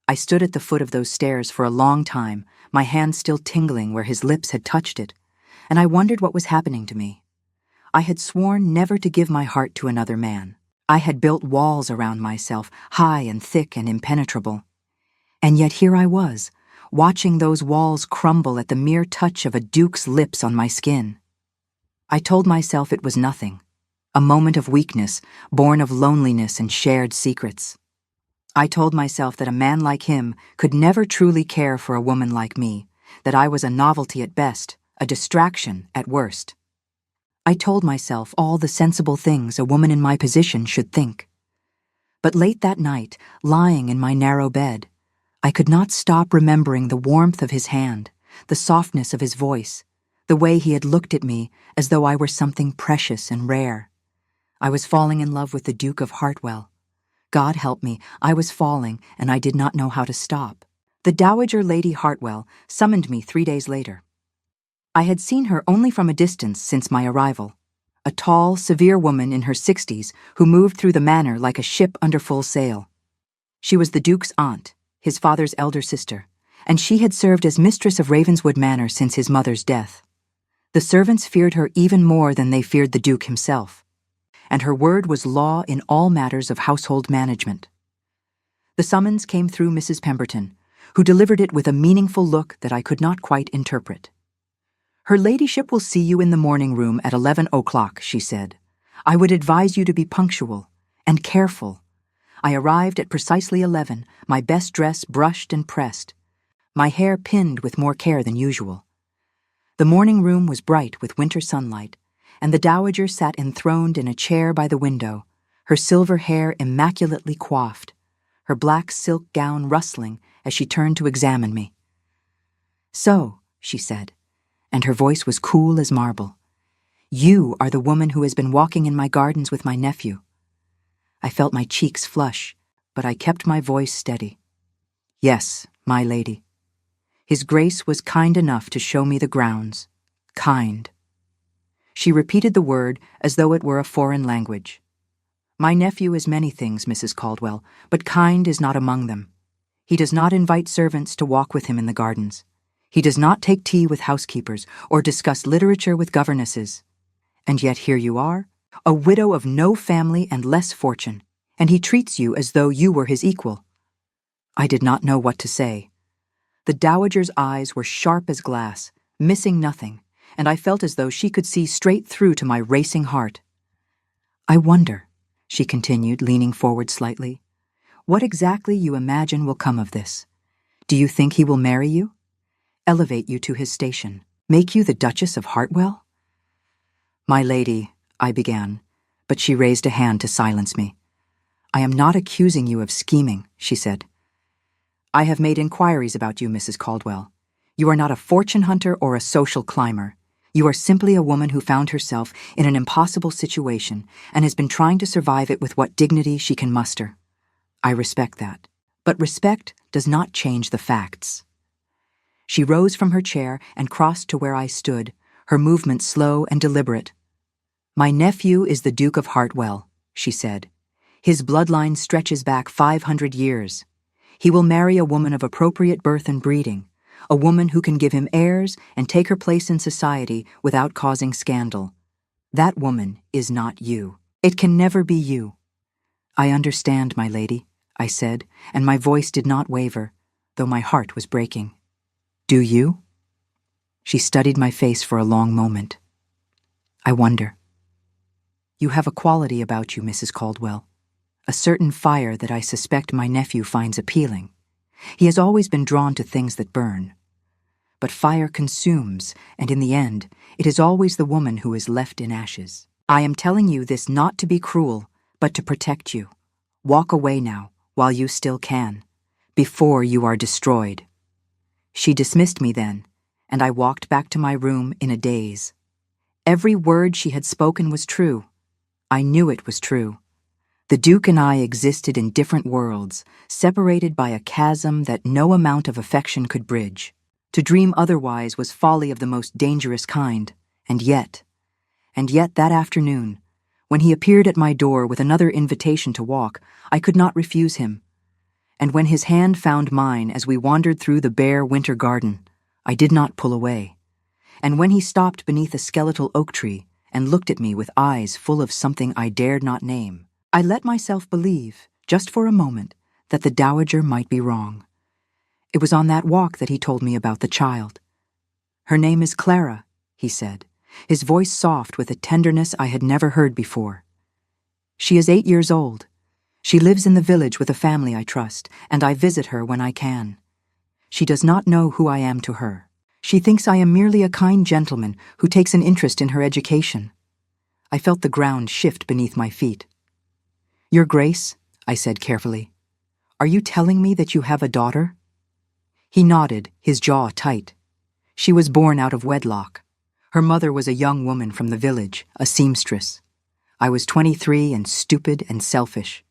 I stood at the foot of those stairs for a long time, my hand still tingling where his lips had touched it, and I wondered what was happening to me. I had sworn never to give my heart to another man. I had built walls around myself, high and thick and impenetrable. And yet here I was, watching those walls crumble at the mere touch of a duke's lips on my skin. I told myself it was nothing, a moment of weakness, born of loneliness and shared secrets. I told myself that a man like him could never truly care for a woman like me, that I was a novelty at best, a distraction at worst. I told myself all the sensible things a woman in my position should think. But late that night, lying in my narrow bed, I could not stop remembering the warmth of his hand, the softness of his voice, the way he had looked at me as though I were something precious and rare. I was falling in love with the Duke of Hartwell. God help me, I was falling, and I did not know how to stop. The Dowager Lady Hartwell summoned me 3 days later. I had seen her only from a distance since my arrival, a tall, severe woman in her 60s who moved through the manor like a ship under full sail. She was the Duke's aunt, his father's elder sister, and she had served as mistress of Ravenswood Manor since his mother's death. The servants feared her even more than they feared the Duke himself, and her word was law in all matters of household management. The summons came through Mrs. Pemberton, who delivered it with a meaningful look that I could not quite interpret. "Her ladyship will see you in the morning room at 11 o'clock, she said. "I would advise you to be punctual and careful." I arrived at precisely 11, my best dress brushed and pressed, my hair pinned with more care than usual. The morning room was bright with winter sunlight, and the dowager sat enthroned in a chair by the window, her silver hair immaculately coiffed, her black silk gown rustling as she turned to examine me. "So," she said, and her voice was cool as marble, "you are the woman who has been walking in my gardens with my nephew." I felt my cheeks flush, but I kept my voice steady. "Yes, my lady. His Grace was kind enough to show me the grounds. Kind." She repeated the word as though it were a foreign language. "My nephew is many things, Mrs. Caldwell, but kind is not among them. He does not invite servants to walk with him in the gardens. He does not take tea with housekeepers or discuss literature with governesses. And yet here you are, a widow of no family and less fortune, and he treats you as though you were his equal." I did not know what to say. The dowager's eyes were sharp as glass, missing nothing, and I felt as though she could see straight through to my racing heart. "I wonder," she continued, leaning forward slightly, "what exactly you imagine will come of this. Do you think he will marry you? Elevate you to his station? Make you the Duchess of Hartwell?" "My lady," I began, but she raised a hand to silence me. "I am not accusing you of scheming," she said. "I have made inquiries about you, Mrs. Caldwell. You are not a fortune hunter or a social climber. You are simply a woman who found herself in an impossible situation and has been trying to survive it with what dignity she can muster. I respect that. But respect does not change the facts." She rose from her chair and crossed to where I stood, her movement slow and deliberate. "My nephew is the Duke of Hartwell," she said. "His bloodline stretches back 500 years. He will marry a woman of appropriate birth and breeding, a woman who can give him heirs and take her place in society without causing scandal. That woman is not you. It can never be you." "I understand, my lady," I said, and my voice did not waver, though my heart was breaking. "Do you?" She studied my face for a long moment. "I wonder. You have a quality about you, Mrs. Caldwell, a certain fire that I suspect my nephew finds appealing. He has always been drawn to things that burn. But fire consumes, and in the end, it is always the woman who is left in ashes. I am telling you this not to be cruel, but to protect you. Walk away now, while you still can, before you are destroyed." She dismissed me then, and I walked back to my room in a daze. Every word she had spoken was true. I knew it was true. The Duke and I existed in different worlds, separated by a chasm that no amount of affection could bridge. To dream otherwise was folly of the most dangerous kind, and yet that afternoon, when he appeared at my door with another invitation to walk, I could not refuse him. And when his hand found mine as we wandered through the bare winter garden, I did not pull away. And when he stopped beneath a skeletal oak tree and looked at me with eyes full of something I dared not name, I let myself believe, just for a moment, that the dowager might be wrong. It was on that walk that he told me about the child. "Her name is Clara," he said, his voice soft with a tenderness I had never heard before. "She is 8 years old. She lives in the village with a family I trust, and I visit her when I can. She does not know who I am to her. She thinks I am merely a kind gentleman who takes an interest in her education." I felt the ground shift beneath my feet. "Your Grace," I said carefully, "are you telling me that you have a daughter?" He nodded, his jaw tight. "She was born out of wedlock. Her mother was a young woman from the village, a seamstress. I was 23 and stupid and selfish.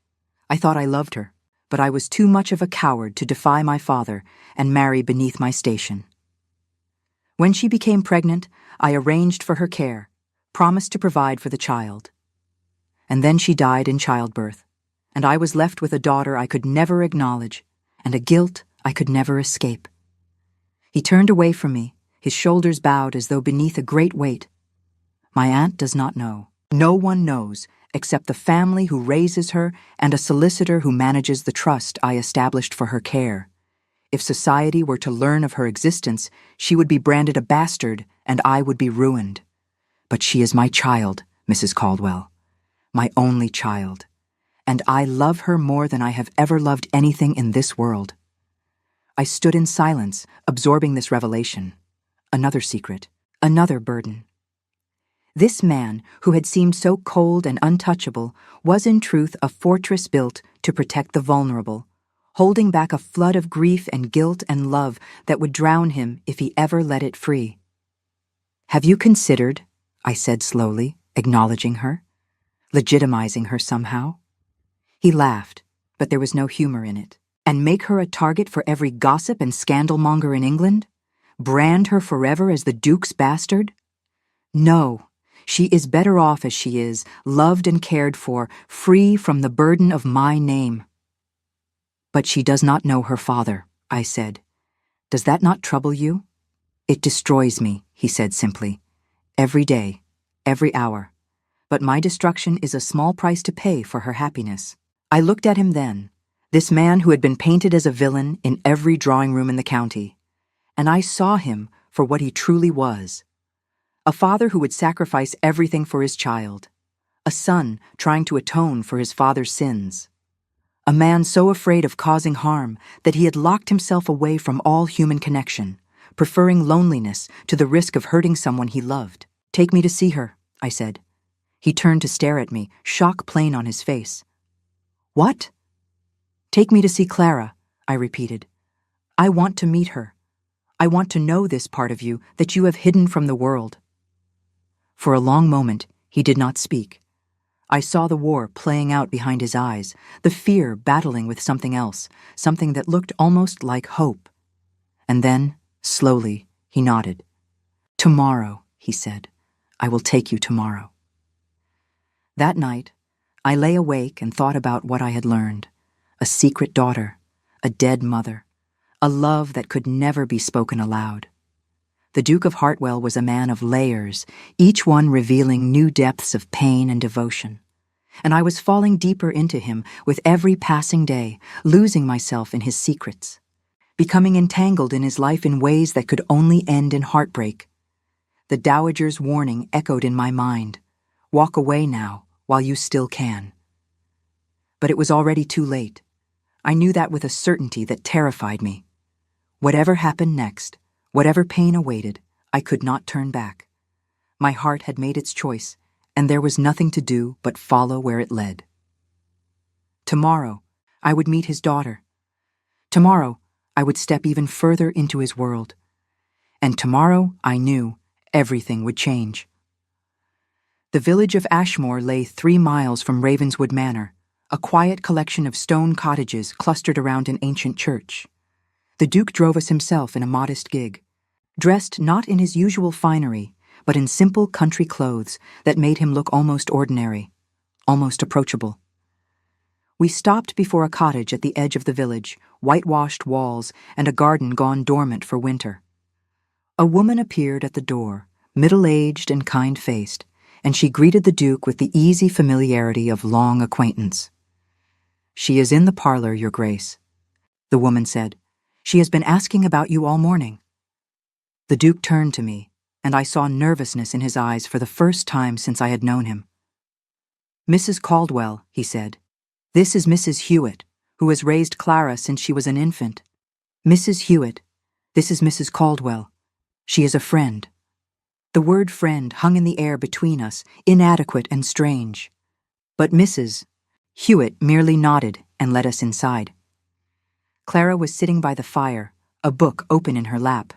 I thought I loved her, but I was too much of a coward to defy my father and marry beneath my station. When she became pregnant, I arranged for her care, promised to provide for the child. And then she died in childbirth, and I was left with a daughter I could never acknowledge, and a guilt I could never escape. He turned away from me, his shoulders bowed as though beneath a great weight. My aunt does not know. No one knows, except the family who raises her and a solicitor who manages the trust I established for her care. If society were to learn of her existence, she would be branded a bastard, and I would be ruined. But she is my child, Mrs. Caldwell. My only child. And I love her more than I have ever loved anything in this world. I stood in silence, absorbing this revelation. Another secret, another burden. This man, who had seemed so cold and untouchable, was in truth a fortress built to protect the vulnerable, holding back a flood of grief and guilt and love that would drown him if he ever let it free. "Have you considered," I said slowly, acknowledging her, legitimizing her somehow? He laughed, but there was no humor in it. "And make her a target for every gossip and scandalmonger in England? Brand her forever as the Duke's bastard? No. She is better off as she is, loved and cared for, free from the burden of my name." "But she does not know her father," I said. "Does that not trouble you?" "It destroys me," he said simply. "Every day, every hour. But my destruction is a small price to pay for her happiness." I looked at him then, this man who had been painted as a villain in every drawing room in the county, and I saw him for what he truly was. A father who would sacrifice everything for his child. A son trying to atone for his father's sins. A man so afraid of causing harm that he had locked himself away from all human connection, preferring loneliness to the risk of hurting someone he loved. "Take me to see her," I said. He turned to stare at me, shock plain on his face. "What?" "Take me to see Clara," I repeated. "I want to meet her. I want to know this part of you that you have hidden from the world." For a long moment, he did not speak. I saw the war playing out behind his eyes, the fear battling with something else, something that looked almost like hope. And then, slowly, he nodded. "Tomorrow," he said. "I will take you tomorrow." That night, I lay awake and thought about what I had learned. A secret daughter, a dead mother, a love that could never be spoken aloud. The Duke of Hartwell was a man of layers, each one revealing new depths of pain and devotion. And I was falling deeper into him with every passing day, losing myself in his secrets, becoming entangled in his life in ways that could only end in heartbreak. The Dowager's warning echoed in my mind. Walk away now, while you still can. But it was already too late. I knew that with a certainty that terrified me. Whatever happened next, whatever pain awaited, I could not turn back. My heart had made its choice, and there was nothing to do but follow where it led. Tomorrow, I would meet his daughter. Tomorrow, I would step even further into his world. And tomorrow, I knew, everything would change. The village of Ashmore lay 3 miles from Ravenswood Manor, a quiet collection of stone cottages clustered around an ancient church. The Duke drove us himself in a modest gig, dressed not in his usual finery, but in simple country clothes that made him look almost ordinary, almost approachable. We stopped before a cottage at the edge of the village, whitewashed walls and a garden gone dormant for winter. A woman appeared at the door, middle-aged and kind-faced, and she greeted the Duke with the easy familiarity of long acquaintance. "She is in the parlor, Your Grace," the woman said. "She has been asking about you all morning." The Duke turned to me, and I saw nervousness in his eyes for the first time since I had known him. "Mrs. Caldwell," he said, "this is Mrs. Hewitt, who has raised Clara since she was an infant. Mrs. Hewitt, this is Mrs. Caldwell. She is a friend." The word friend hung in the air between us, inadequate and strange. But Mrs. Hewitt merely nodded and led us inside. Clara was sitting by the fire, a book open in her lap.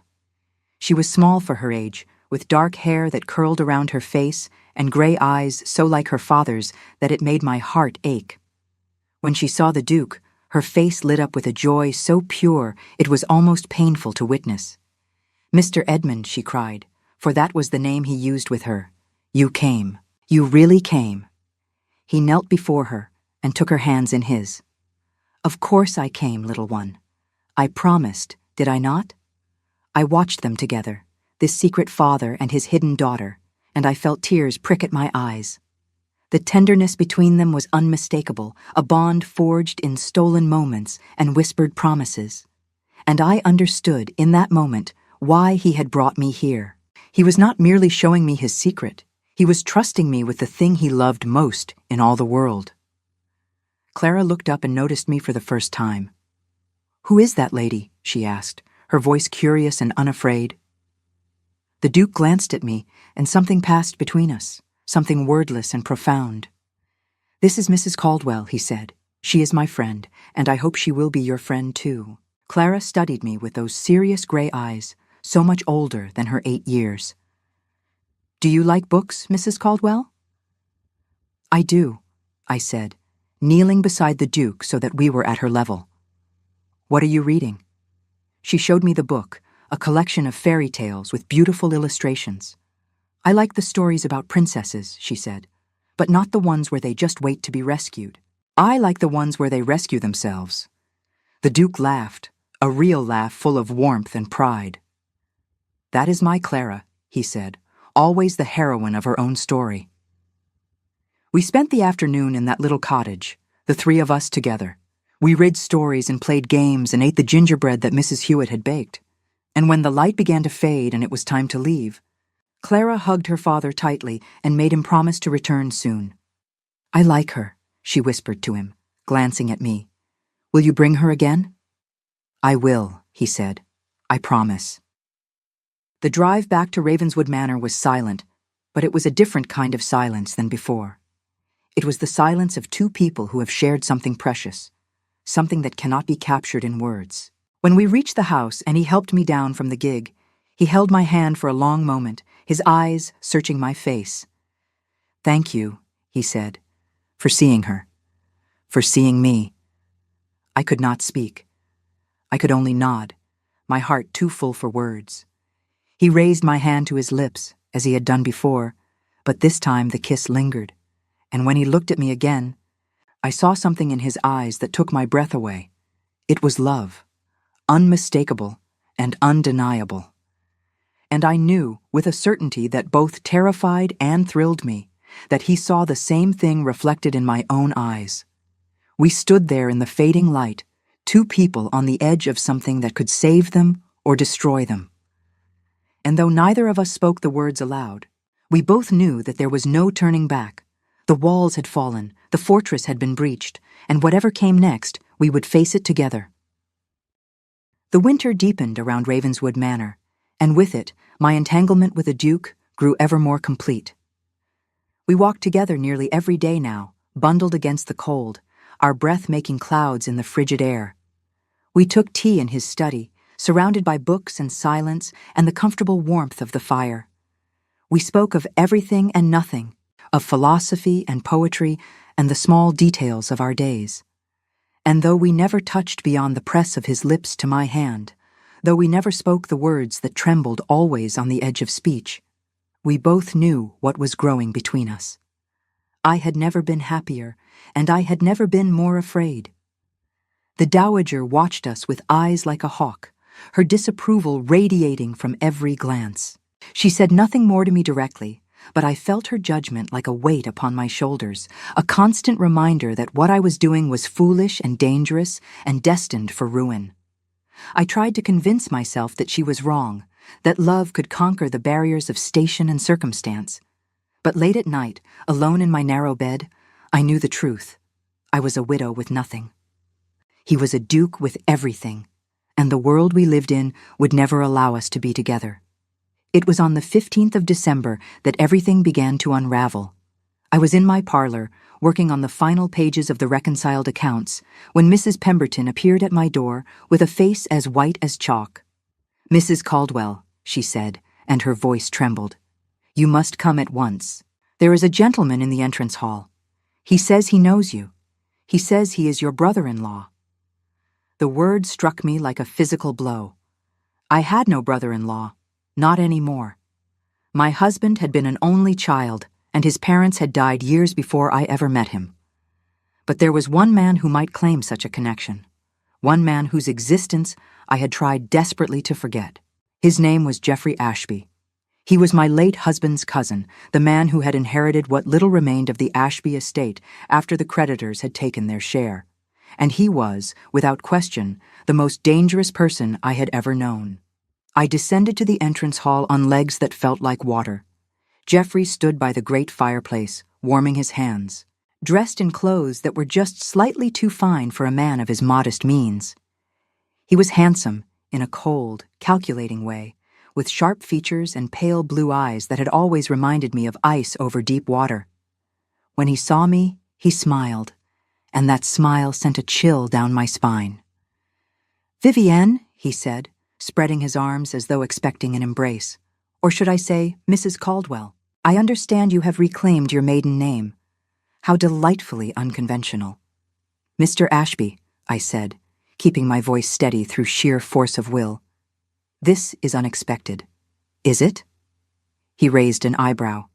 She was small for her age, with dark hair that curled around her face and gray eyes so like her father's that it made my heart ache. When she saw the Duke, her face lit up with a joy so pure it was almost painful to witness. "Mr. Edmund," she cried, for that was the name he used with her. "You came. You really came." He knelt before her and took her hands in his. "Of course I came, little one. I promised, did I not? I watched them together, this secret father and his hidden daughter, and I felt tears prick at my eyes. The tenderness between them was unmistakable, a bond forged in stolen moments and whispered promises. And I understood, in that moment, why he had brought me here. He was not merely showing me his secret. He was trusting me with the thing he loved most in all the world. Clara looked up and noticed me for the first time. "Who is that lady?" she asked, her voice curious and unafraid. The Duke glanced at me, and something passed between us, something wordless and profound. "This is Mrs. Caldwell," he said. "She is my friend, and I hope she will be your friend too." Clara studied me with those serious gray eyes, so much older than her 8 years. "Do you like books, Mrs. Caldwell?" "I do," I said, kneeling beside the Duke so that we were at her level. "What are you reading?" She showed me the book, a collection of fairy tales with beautiful illustrations. "I like the stories about princesses," she said, "but not the ones where they just wait to be rescued. I like the ones where they rescue themselves." The Duke laughed, a real laugh full of warmth and pride. "That is my Clara," he said, always the heroine of her own story. We spent the afternoon in that little cottage, the 3 of us together. We read stories and played games and ate the gingerbread that Mrs. Hewitt had baked. And when the light began to fade and it was time to leave, Clara hugged her father tightly and made him promise to return soon. "I like her," she whispered to him, glancing at me. "Will you bring her again?" "I will," he said. "I promise." The drive back to Ravenswood Manor was silent, but it was a different kind of silence than before. It was the silence of 2 people who have shared something precious, something that cannot be captured in words. When we reached the house and he helped me down from the gig, he held my hand for a long moment, his eyes searching my face. "Thank you," he said, "for seeing her, for seeing me." I could not speak. I could only nod, my heart too full for words. He raised my hand to his lips, as he had done before, but this time the kiss lingered, and when he looked at me again, I saw something in his eyes that took my breath away. It was love, unmistakable and undeniable. And I knew, with a certainty that both terrified and thrilled me, that he saw the same thing reflected in my own eyes. We stood there in the fading light, 2 people on the edge of something that could save them or destroy them. And though neither of us spoke the words aloud, we both knew that there was no turning back. The walls had fallen, the fortress had been breached, and whatever came next, we would face it together. The winter deepened around Ravenswood Manor, and with it, my entanglement with the Duke grew ever more complete. We walked together nearly every day now, bundled against the cold, our breath making clouds in the frigid air. We took tea in his study, surrounded by books and silence and the comfortable warmth of the fire. We spoke of everything and nothing, of philosophy and poetry and the small details of our days. And though we never touched beyond the press of his lips to my hand, though we never spoke the words that trembled always on the edge of speech, we both knew what was growing between us. I had never been happier, and I had never been more afraid. The Dowager watched us with eyes like a hawk, her disapproval radiating from every glance. She said nothing more to me directly, but I felt her judgment like a weight upon my shoulders, a constant reminder that what I was doing was foolish and dangerous and destined for ruin. I tried to convince myself that she was wrong, that love could conquer the barriers of station and circumstance. But late at night, alone in my narrow bed, I knew the truth. I was a widow with nothing. He was a duke with everything, and the world we lived in would never allow us to be together. It was on the 15th of December that everything began to unravel. I was in my parlor, working on the final pages of the reconciled accounts, when Mrs. Pemberton appeared at my door with a face as white as chalk. "Mrs. Caldwell," she said, and her voice trembled. "You must come at once. There is a gentleman in the entrance hall. He says he knows you. He says he is your brother-in-law." The word struck me like a physical blow. I had no brother-in-law. Not anymore. My husband had been an only child, and his parents had died years before I ever met him. But there was one man who might claim such a connection, one man whose existence I had tried desperately to forget. His name was Geoffrey Ashby. He was my late husband's cousin, the man who had inherited what little remained of the Ashby estate after the creditors had taken their share. And he was, without question, the most dangerous person I had ever known. I descended to the entrance hall on legs that felt like water. Geoffrey stood by the great fireplace, warming his hands, dressed in clothes that were just slightly too fine for a man of his modest means. He was handsome, in a cold, calculating way, with sharp features and pale blue eyes that had always reminded me of ice over deep water. When he saw me, he smiled, and that smile sent a chill down my spine. "Vivienne," he said, spreading his arms as though expecting an embrace. "Or should I say, Mrs. Caldwell? I understand you have reclaimed your maiden name. How delightfully unconventional." "Mr. Ashby," I said, keeping my voice steady through sheer force of will. "This is unexpected. Is it?" He raised an eyebrow.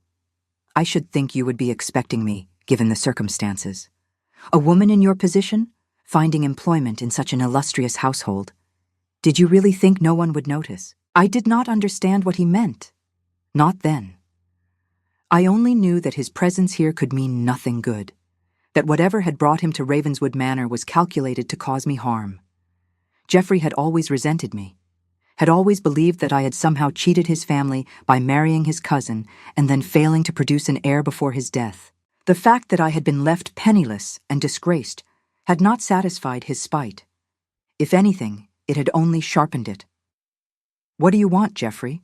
"I should think you would be expecting me, given the circumstances. A woman in your position, finding employment in such an illustrious household. Did you really think no one would notice?" I did not understand what he meant. Not then. I only knew that his presence here could mean nothing good, that whatever had brought him to Ravenswood Manor was calculated to cause me harm. Geoffrey had always resented me, had always believed that I had somehow cheated his family by marrying his cousin and then failing to produce an heir before his death. The fact that I had been left penniless and disgraced had not satisfied his spite. If anything, it had only sharpened it. "What do you want, Geoffrey?"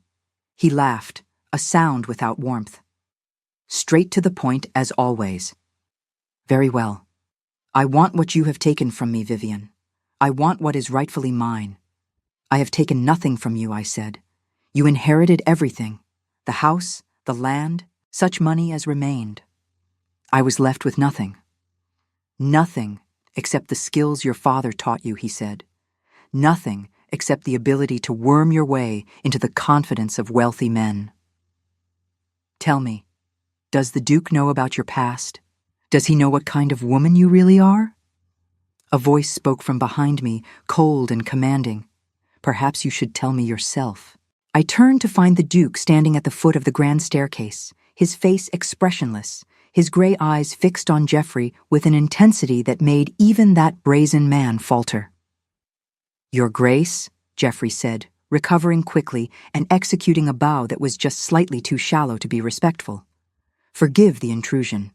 He laughed, a sound without warmth. Straight to the point, as always. "Very well. I want what you have taken from me, Vivienne. I want what is rightfully mine." "I have taken nothing from you," I said. "You inherited everything. The house, the land, such money as remained. I was left with nothing." "Nothing except the skills your father taught you," he said. "Nothing except the ability to worm your way into the confidence of wealthy men. Tell me, does the Duke know about your past? Does he know what kind of woman you really are?" A voice spoke from behind me, cold and commanding. "Perhaps you should tell me yourself." I turned to find the Duke standing at the foot of the grand staircase, his face expressionless, his gray eyes fixed on Geoffrey with an intensity that made even that brazen man falter. "Your Grace," Geoffrey said, recovering quickly and executing a bow that was just slightly too shallow to be respectful. "Forgive the intrusion.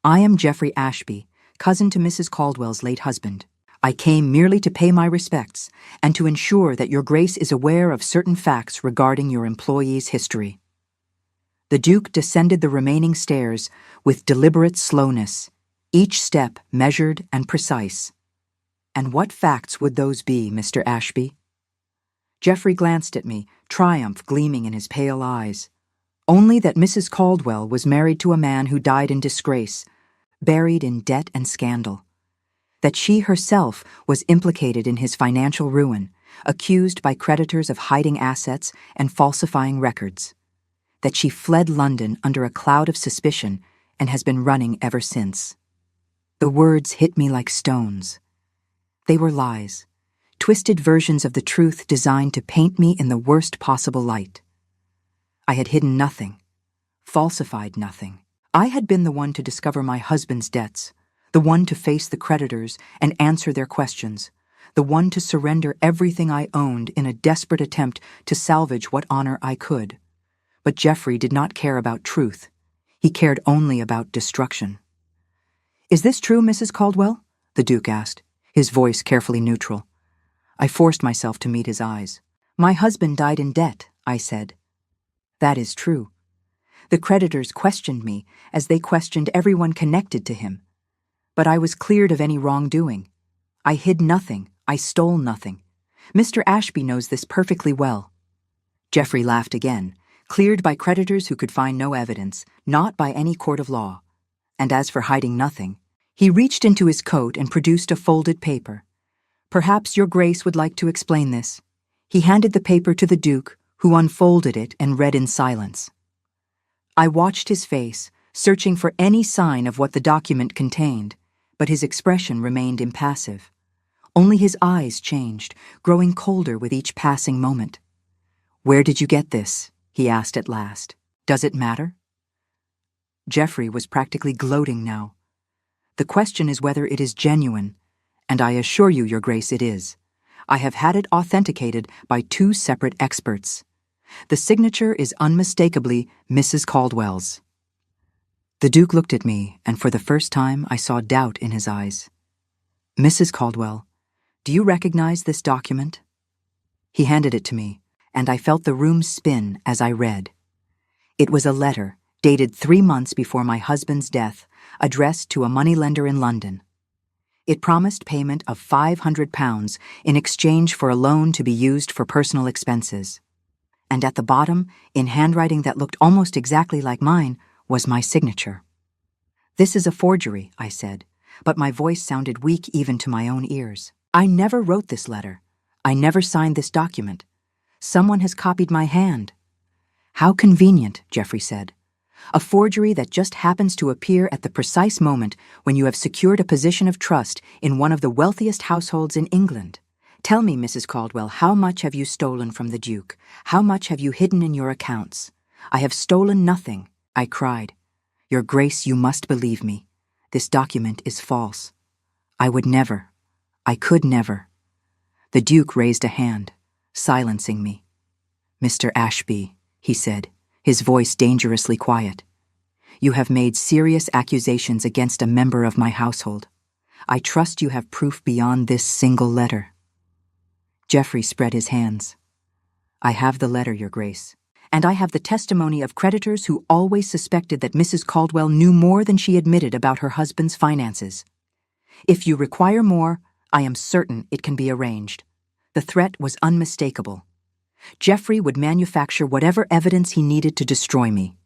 I am Geoffrey Ashby, cousin to Mrs. Caldwell's late husband. I came merely to pay my respects and to ensure that your Grace is aware of certain facts regarding your employee's history." The Duke descended the remaining stairs with deliberate slowness, each step measured and precise. "And what facts would those be, Mr. Ashby?" Geoffrey glanced at me, triumph gleaming in his pale eyes. "Only that Mrs. Caldwell was married to a man who died in disgrace, buried in debt and scandal. That she herself was implicated in his financial ruin, accused by creditors of hiding assets and falsifying records. That she fled London under a cloud of suspicion and has been running ever since." The words hit me like stones. They were lies, twisted versions of the truth designed to paint me in the worst possible light. I had hidden nothing, falsified nothing. I had been the one to discover my husband's debts, the one to face the creditors and answer their questions, the one to surrender everything I owned in a desperate attempt to salvage what honor I could. But Geoffrey did not care about truth. He cared only about destruction. "Is this true, Mrs. Caldwell?" the Duke asked, his voice carefully neutral. I forced myself to meet his eyes. "My husband died in debt," I said. "That is true. The creditors questioned me, as they questioned everyone connected to him. But I was cleared of any wrongdoing. I hid nothing. I stole nothing. Mr. Ashby knows this perfectly well." Geoffrey laughed again, cleared by creditors who could find no evidence, not by any court of law. And as for hiding nothing, he reached into his coat and produced a folded paper. "Perhaps your Grace would like to explain this." He handed the paper to the Duke, who unfolded it and read in silence. I watched his face, searching for any sign of what the document contained, but his expression remained impassive. Only his eyes changed, growing colder with each passing moment. "Where did you get this?" he asked at last. "Does it matter?" Geoffrey was practically gloating now. "The question is whether it is genuine, and I assure you, Your Grace, it is. I have had it authenticated by 2 separate experts. The signature is unmistakably Mrs. Caldwell's." The Duke looked at me, and for the first time I saw doubt in his eyes. "Mrs. Caldwell, do you recognize this document?" He handed it to me, and I felt the room spin as I read. It was a letter, dated 3 months before my husband's death, addressed to a moneylender in London. It promised payment of £500 in exchange for a loan to be used for personal expenses. And at the bottom, in handwriting that looked almost exactly like mine, was my signature. "This is a forgery," I said, but my voice sounded weak even to my own ears. "I never wrote this letter. I never signed this document. Someone has copied my hand." "How convenient," Geoffrey said. "A forgery that just happens to appear at the precise moment when you have secured a position of trust in one of the wealthiest households in England. Tell me, Mrs. Caldwell, how much have you stolen from the Duke? How much have you hidden in your accounts?" "I have stolen nothing," I cried. "Your Grace, you must believe me. This document is false. I would never. I could never." The Duke raised a hand, silencing me. "Mr. Ashby," he said, his voice dangerously quiet, "you have made serious accusations against a member of my household. I trust you have proof beyond this single letter." Geoffrey spread his hands. "I have the letter, Your Grace, and I have the testimony of creditors who always suspected that Mrs. Caldwell knew more than she admitted about her husband's finances. If you require more, I am certain it can be arranged." The threat was unmistakable. Geoffrey would manufacture whatever evidence he needed to destroy me.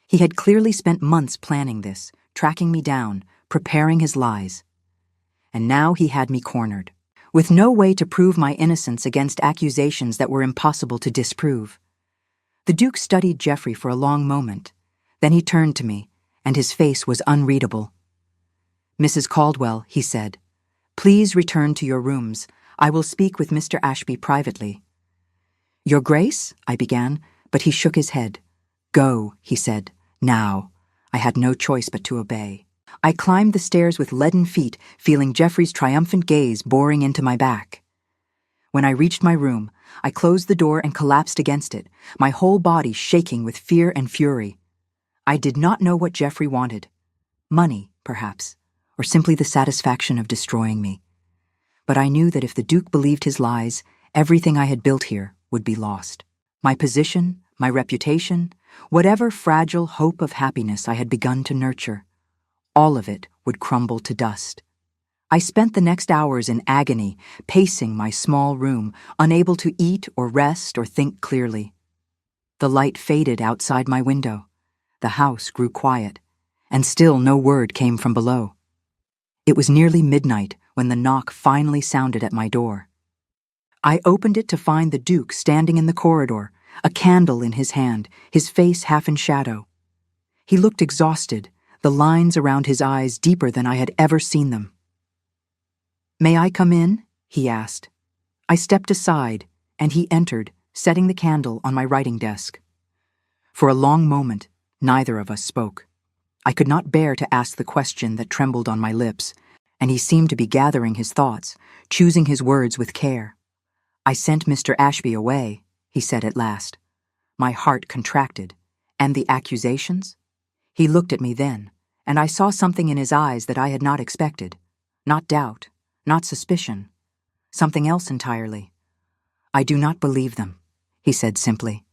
He had clearly spent months planning this, tracking me down, preparing his lies. And now he had me cornered, with no way to prove my innocence against accusations that were impossible to disprove. The Duke studied Geoffrey for a long moment. Then he turned to me, and his face was unreadable. "Mrs. Caldwell," he said, "please return to your rooms. I will speak with Mr. Ashby privately." "Your Grace?" I began, but he shook his head. "Go," he said, "now." I had no choice but to obey. I climbed the stairs with leaden feet, feeling Geoffrey's triumphant gaze boring into my back. When I reached my room, I closed the door and collapsed against it, my whole body shaking with fear and fury. I did not know what Geoffrey wanted. Money, perhaps, or simply the satisfaction of destroying me. But I knew that if the Duke believed his lies, everything I had built here would be lost. My position, my reputation, whatever fragile hope of happiness I had begun to nurture, all of it would crumble to dust. I spent the next hours in agony, pacing my small room, unable to eat or rest or think clearly. The light faded outside my window. The house grew quiet, and still no word came from below. It was nearly midnight when the knock finally sounded at my door. I opened it to find the Duke standing in the corridor, a candle in his hand, his face half in shadow. He looked exhausted, the lines around his eyes deeper than I had ever seen them. "May I come in?" he asked. I stepped aside, and he entered, setting the candle on my writing desk. For a long moment, neither of us spoke. I could not bear to ask the question that trembled on my lips, and he seemed to be gathering his thoughts, choosing his words with care. "I sent Mr. Ashby away," he said at last. My heart contracted. "And the accusations?" He looked at me then, and I saw something in his eyes that I had not expected. Not doubt, not suspicion. Something else entirely. "I do not believe them," he said simply.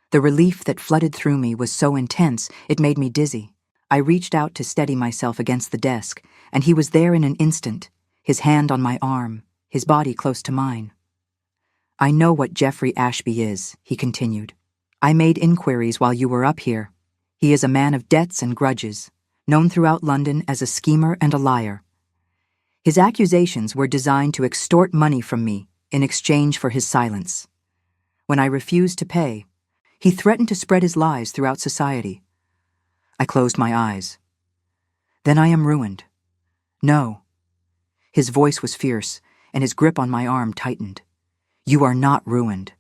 The relief that flooded through me was so intense it made me dizzy. I reached out to steady myself against the desk, and he was there in an instant, his hand on my arm, his body close to mine. "I know what Geoffrey Ashby is," he continued. "I made inquiries while you were up here. He is a man of debts and grudges, known throughout London as a schemer and a liar. His accusations were designed to extort money from me in exchange for his silence. When I refused to pay, he threatened to spread his lies throughout society." I closed my eyes. "Then I am ruined." "No." His voice was fierce, and his grip on my arm tightened. "You are not ruined.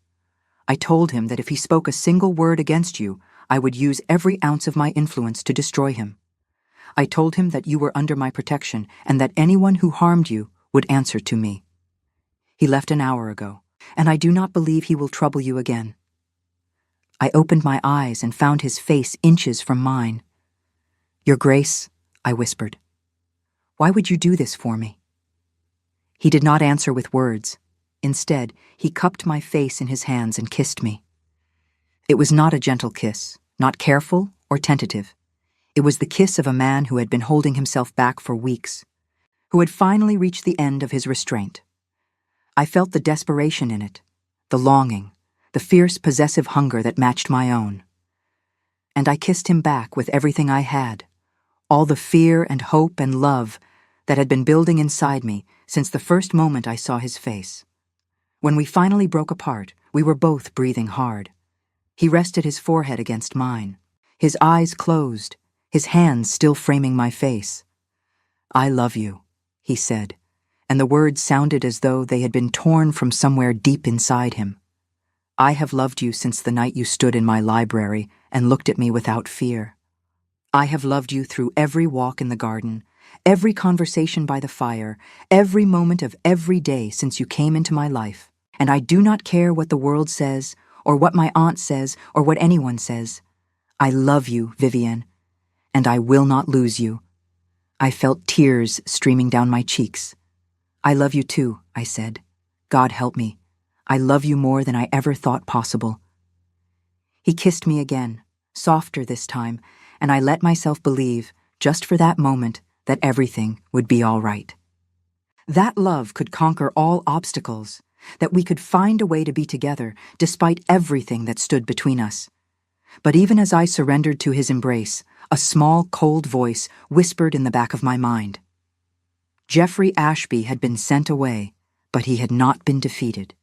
I told him that if he spoke a single word against you, I would use every ounce of my influence to destroy him. I told him that you were under my protection and that anyone who harmed you would answer to me. He left an hour ago, and I do not believe he will trouble you again. I opened my eyes and found his face inches from mine. Your Grace, I whispered. Why would you do this for me? He did not answer with words. Instead, he cupped my face in his hands and kissed me. It was not a gentle kiss, not careful or tentative. It was the kiss of a man who had been holding himself back for weeks, who had finally reached the end of his restraint. I felt the desperation in it, the longing, the fierce possessive hunger that matched my own. And I kissed him back with everything I had, all the fear and hope and love that had been building inside me since the first moment I saw his face. When we finally broke apart, we were both breathing hard. He rested his forehead against mine, his eyes closed, his hands still framing my face. I love you, he said, and the words sounded as though they had been torn from somewhere deep inside him. I have loved you since the night you stood in my library and looked at me without fear. I have loved you through every walk in the garden, every conversation by the fire, every moment of every day since you came into my life. And I do not care what the world says, or what my aunt says, or what anyone says. I love you, Vivienne, and I will not lose you. I felt tears streaming down my cheeks. I love you too, I said. God help me. I love you more than I ever thought possible. He kissed me again, softer this time, and I let myself believe, just for that moment, that everything would be all right. That love could conquer all obstacles, that we could find a way to be together despite everything that stood between us. But even as I surrendered to his embrace, a small, cold voice whispered in the back of my mind. Geoffrey Ashby had been sent away, but he had not been defeated.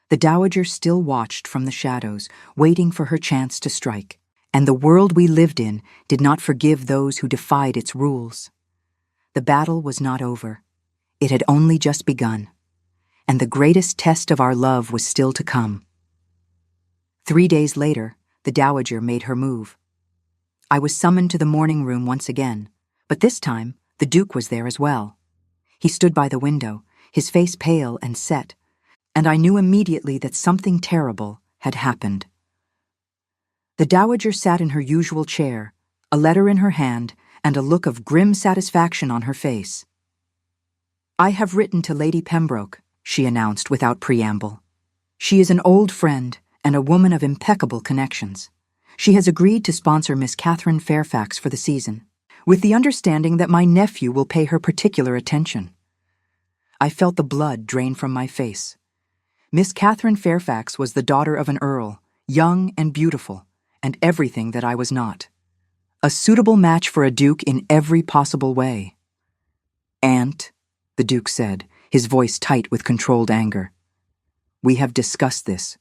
The Dowager still watched from the shadows, waiting for her chance to strike, and the world we lived in did not forgive those who defied its rules. The battle was not over. It had only just begun, and the greatest test of our love was still to come. 3 days later, the Dowager made her move. I was summoned to the morning room once again, but this time the Duke was there as well. He stood by the window, his face pale and set, and I knew immediately that something terrible had happened. The Dowager sat in her usual chair, a letter in her hand, and a look of grim satisfaction on her face. I have written to Lady Pembroke, she announced without preamble. She is an old friend and a woman of impeccable connections. She has agreed to sponsor Miss Catherine Fairfax for the season, with the understanding that my nephew will pay her particular attention. I felt the blood drain from my face. Miss Catherine Fairfax was the daughter of an earl, young and beautiful, and everything that I was not. A suitable match for a duke in every possible way. Aunt, the Duke said, his voice tight with controlled anger. We have discussed this.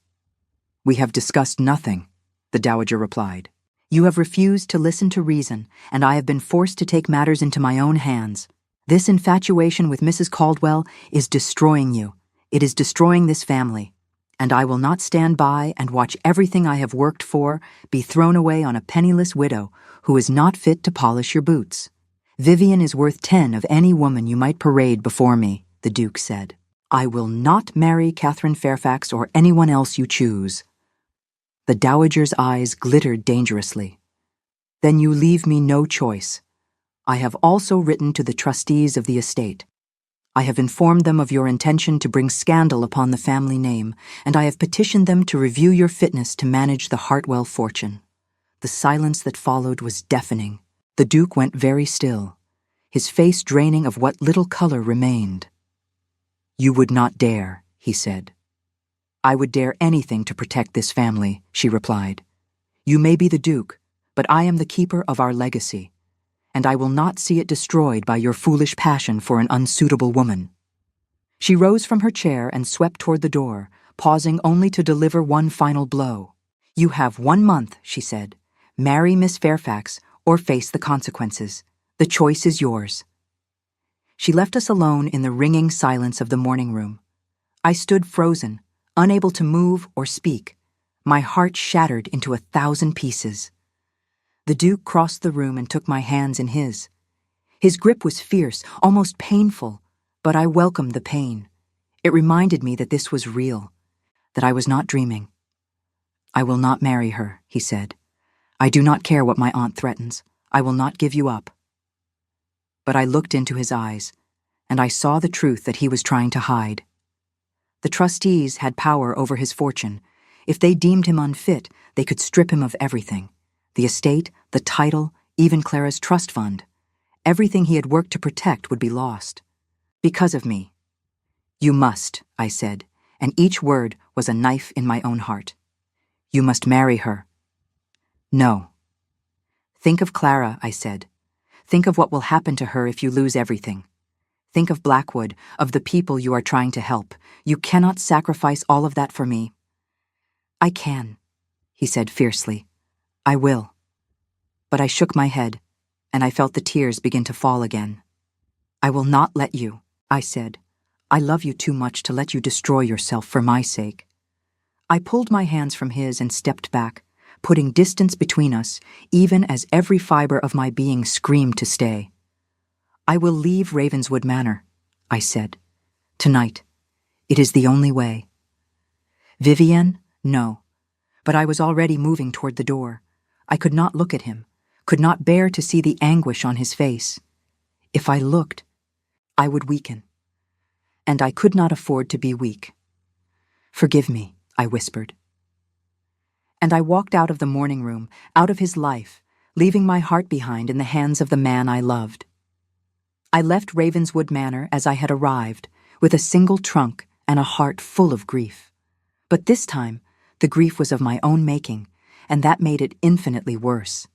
We have discussed nothing, the Dowager replied. You have refused to listen to reason, and I have been forced to take matters into my own hands. This infatuation with Mrs. Caldwell is destroying you. It is destroying this family, and I will not stand by and watch everything I have worked for be thrown away on a penniless widow who is not fit to polish your boots. Vivienne is worth 10 of any woman you might parade before me, the Duke said. I will not marry Catherine Fairfax or anyone else you choose. The Dowager's eyes glittered dangerously. Then you leave me no choice. I have also written to the trustees of the estate. I have informed them of your intention to bring scandal upon the family name, and I have petitioned them to review your fitness to manage the Hartwell fortune. The silence that followed was deafening. The Duke went very still, his face draining of what little color remained. You would not dare, he said. I would dare anything to protect this family, she replied. You may be the Duke, but I am the keeper of our legacy, and I will not see it destroyed by your foolish passion for an unsuitable woman. She rose from her chair and swept toward the door, pausing only to deliver one final blow. You have 1 month, she said. Marry Miss Fairfax or face the consequences. The choice is yours. She left us alone in the ringing silence of the morning room. I stood frozen, unable to move or speak. My heart shattered into 1,000 pieces. The Duke crossed the room and took my hands in his. His grip was fierce, almost painful, but I welcomed the pain. It reminded me that this was real, that I was not dreaming. "I will not marry her," he said. "I do not care what my aunt threatens. I will not give you up." But I looked into his eyes, and I saw the truth that he was trying to hide. The trustees had power over his fortune. If they deemed him unfit, they could strip him of everything: the estate, the title, even Clara's trust fund. Everything he had worked to protect would be lost. Because of me. "You must," I said, and each word was a knife in my own heart. "You must marry her." "No." "Think of Clara," I said. "Think of what will happen to her if you lose everything. Think of Blackwood, of the people you are trying to help. You cannot sacrifice all of that for me." "I can," he said fiercely. "I will." But I shook my head, and I felt the tears begin to fall again. "I will not let you," I said. "I love you too much to let you destroy yourself for my sake." I pulled my hands from his and stepped back, putting distance between us, even as every fiber of my being screamed to stay. "I will leave Ravenswood Manor," I said. "Tonight. It is the only way." Vivienne? No. But I was already moving toward the door. I could not look at him, could not bear to see the anguish on his face. If I looked, I would weaken. And I could not afford to be weak. "Forgive me," I whispered. And I walked out of the morning room, out of his life, leaving my heart behind in the hands of the man I loved. I left Ravenswood Manor as I had arrived, with a single trunk and a heart full of grief. But this time, the grief was of my own making, and that made it infinitely worse.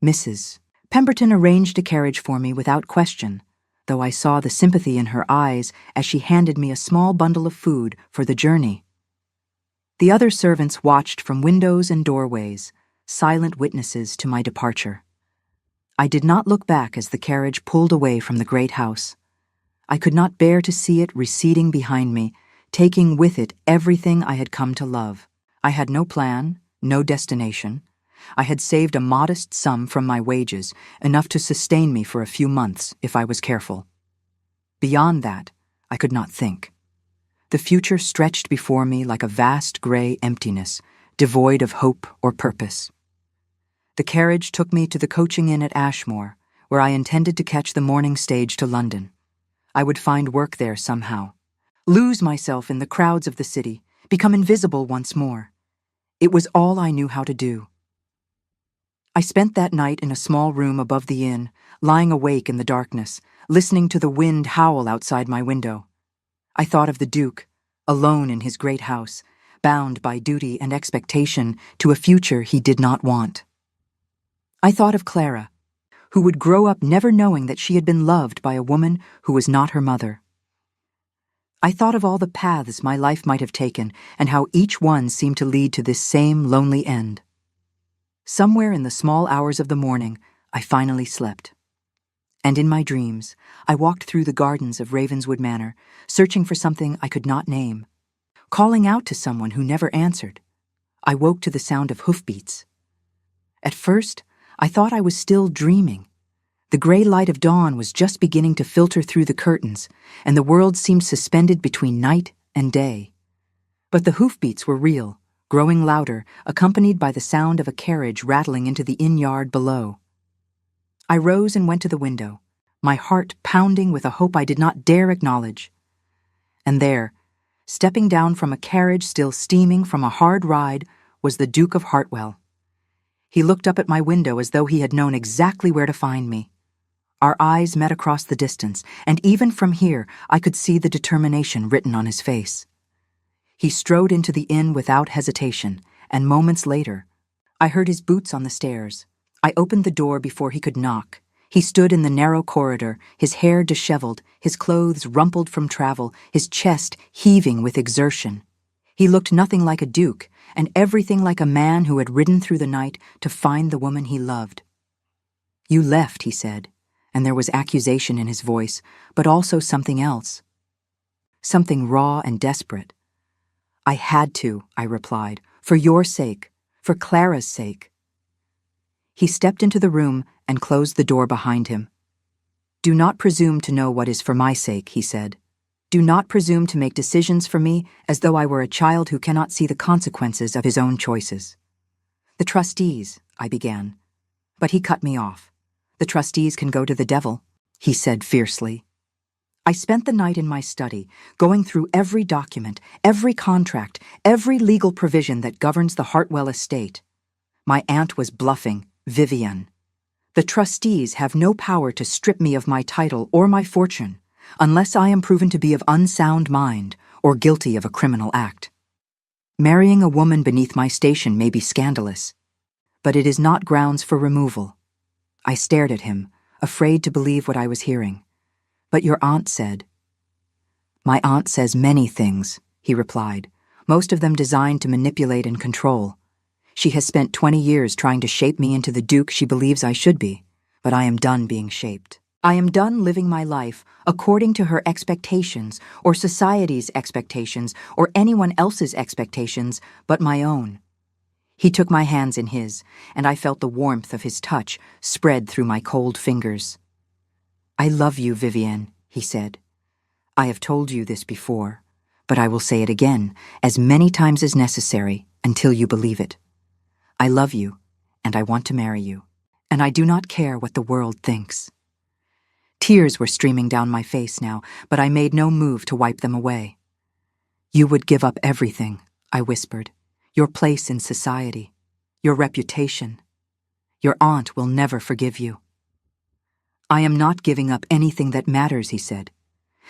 Mrs. Pemberton arranged a carriage for me without question, though I saw the sympathy in her eyes as she handed me a small bundle of food for the journey. The other servants watched from windows and doorways, silent witnesses to my departure. I did not look back as the carriage pulled away from the great house. I could not bear to see it receding behind me, taking with it everything I had come to love. I had no plan, no destination. I had saved a modest sum from my wages, enough to sustain me for a few months if I was careful. Beyond that, I could not think. The future stretched before me like a vast gray emptiness, devoid of hope or purpose. The carriage took me to the coaching inn at Ashmore, where I intended to catch the morning stage to London. I would find work there somehow, lose myself in the crowds of the city, become invisible once more. It was all I knew how to do. I spent that night in a small room above the inn, lying awake in the darkness, listening to the wind howl outside my window. I thought of the Duke, alone in his great house, bound by duty and expectation to a future he did not want. I thought of Clara, who would grow up never knowing that she had been loved by a woman who was not her mother. I thought of all the paths my life might have taken and how each one seemed to lead to this same lonely end. Somewhere in the small hours of the morning, I finally slept. And in my dreams, I walked through the gardens of Ravenswood Manor, searching for something I could not name, calling out to someone who never answered. I woke to the sound of hoofbeats. At first, I thought I was still dreaming. The gray light of dawn was just beginning to filter through the curtains, and the world seemed suspended between night and day. But the hoofbeats were real, growing louder, accompanied by the sound of a carriage rattling into the inn yard below. I rose and went to the window, my heart pounding with a hope I did not dare acknowledge. And there, stepping down from a carriage still steaming from a hard ride, was the Duke of Hartwell. He looked up at my window as though he had known exactly where to find me. Our eyes met across the distance, and even from here I could see the determination written on his face. He strode into the inn without hesitation, and moments later, I heard his boots on the stairs. I opened the door before he could knock. He stood in the narrow corridor, his hair disheveled, his clothes rumpled from travel, his chest heaving with exertion. He looked nothing like a duke, and everything like a man who had ridden through the night to find the woman he loved. "You left," he said, and there was accusation in his voice, but also something else. Something raw and desperate. "I had to," I replied, For your sake, for Clara's sake. He stepped into the room and closed the door behind him. Do not presume to know what is for my sake, he said. Do not presume to make decisions for me as though I were a child who cannot see the consequences of his own choices. The trustees, I began. But he cut me off. The trustees can go to the devil, he said fiercely. I spent the night in my study, going through every document, every contract, every legal provision that governs the Hartwell estate. My aunt was bluffing, Vivian. The trustees have no power to strip me of my title or my fortune, unless I am proven to be of unsound mind or guilty of a criminal act. Marrying a woman beneath my station may be scandalous, but it is not grounds for removal. I stared at him, afraid to believe what I was hearing. But your aunt said. My aunt says many things, he replied, most of them designed to manipulate and control. She has spent 20 years trying to shape me into the Duke she believes I should be, but I am done being shaped. I am done living my life according to her expectations, or society's expectations, or anyone else's expectations but my own. He took my hands in his, and I felt the warmth of his touch spread through my cold fingers. I love you, Vivienne, he said. I have told you this before, but I will say it again, as many times as necessary, until you believe it. I love you, and I want to marry you, and I do not care what the world thinks. Tears were streaming down my face now, but I made no move to wipe them away. You would give up everything, I whispered. Your place in society, your reputation. Your aunt will never forgive you. I am not giving up anything that matters, he said.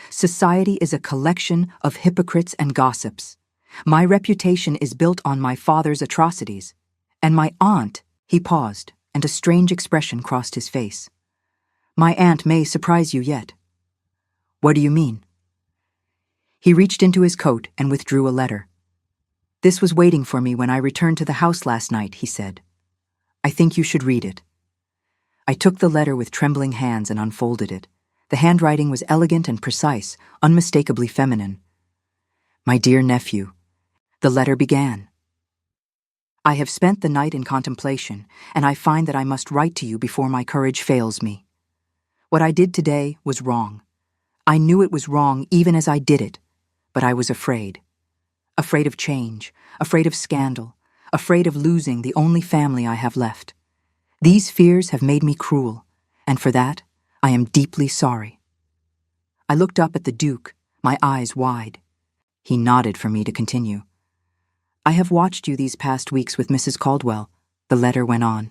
Society is a collection of hypocrites and gossips. My reputation is built on my father's atrocities. And my aunt, he paused, and a strange expression crossed his face. My aunt may surprise you yet. What do you mean? He reached into his coat and withdrew a letter. This was waiting for me when I returned to the house last night, he said. I think you should read it. I took the letter with trembling hands and unfolded it. The handwriting was elegant and precise, unmistakably feminine. My dear nephew, the letter began. I have spent the night in contemplation, and I find that I must write to you before my courage fails me. What I did today was wrong. I knew it was wrong even as I did it, but I was afraid. Afraid of change, afraid of scandal, afraid of losing the only family I have left. These fears have made me cruel, and for that, I am deeply sorry. I looked up at the Duke, my eyes wide. He nodded for me to continue. I have watched you these past weeks with Mrs. Caldwell, the letter went on.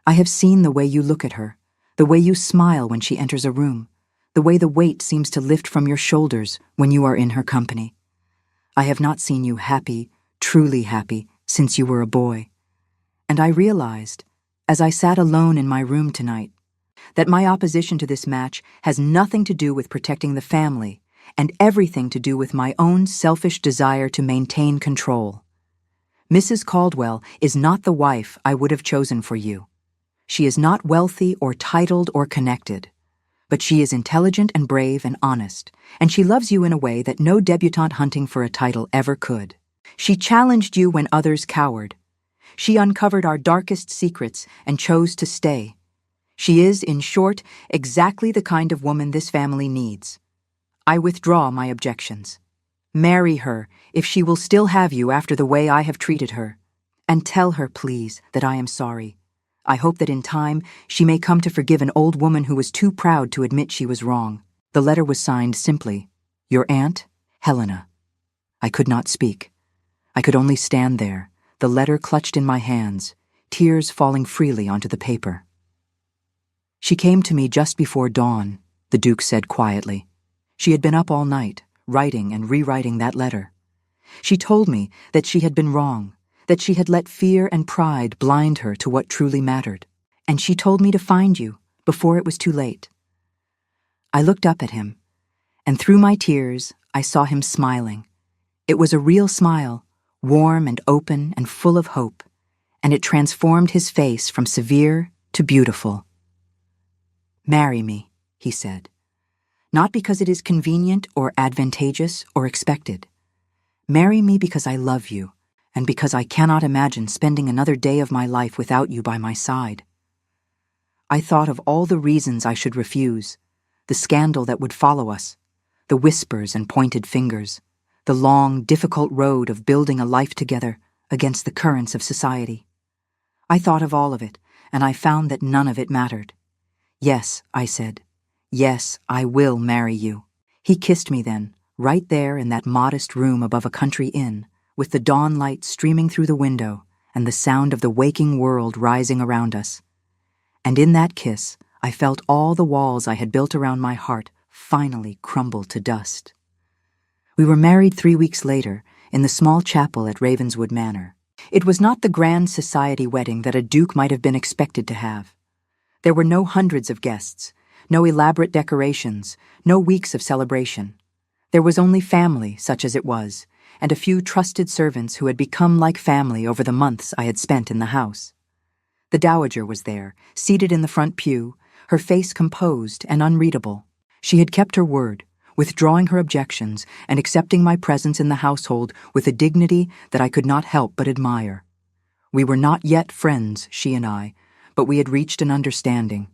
I have seen the way you look at her, the way you smile when she enters a room, the way the weight seems to lift from your shoulders when you are in her company. I have not seen you happy, truly happy, since you were a boy. And I realized, as I sat alone in my room tonight, that my opposition to this match has nothing to do with protecting the family and everything to do with my own selfish desire to maintain control. Mrs. Caldwell is not the wife I would have chosen for you. She is not wealthy or titled or connected. But she is intelligent and brave and honest, and she loves you in a way that no debutante hunting for a title ever could. She challenged you when others cowered. She uncovered our darkest secrets and chose to stay. She is, in short, exactly the kind of woman this family needs. I withdraw my objections. Marry her if she will still have you after the way I have treated her. And tell her, please, that I am sorry. I hope that in time she may come to forgive an old woman who was too proud to admit she was wrong. The letter was signed simply, Your Aunt, Helena. I could not speak. I could only stand there, the letter clutched in my hands, tears falling freely onto the paper. She came to me just before dawn, the Duke said quietly. She had been up all night, writing and rewriting that letter. She told me that she had been wrong, that she had let fear and pride blind her to what truly mattered, and she told me to find you before it was too late. I looked up at him, and through my tears I saw him smiling. It was a real smile, warm and open and full of hope, and it transformed his face from severe to beautiful. Marry me, he said, not because it is convenient or advantageous or expected. Marry me because I love you, and because I cannot imagine spending another day of my life without you by my side. I thought of all the reasons I should refuse, the scandal that would follow us, the whispers and pointed fingers, the long, difficult road of building a life together against the currents of society. I thought of all of it, and I found that none of it mattered. Yes, I said. Yes, I will marry you. He kissed me then, right there in that modest room above a country inn, with the dawn light streaming through the window and the sound of the waking world rising around us. And in that kiss, I felt all the walls I had built around my heart finally crumble to dust. We were married 3 weeks later in the small chapel at Ravenswood Manor. It was not the grand society wedding that a duke might have been expected to have. There were no hundreds of guests, no elaborate decorations, no weeks of celebration. There was only family, such as it was, and a few trusted servants who had become like family over the months I had spent in the house. The dowager was there, seated in the front pew, her face composed and unreadable. She had kept her word, withdrawing her objections and accepting my presence in the household with a dignity that I could not help but admire. We were not yet friends, she and I, but we had reached an understanding.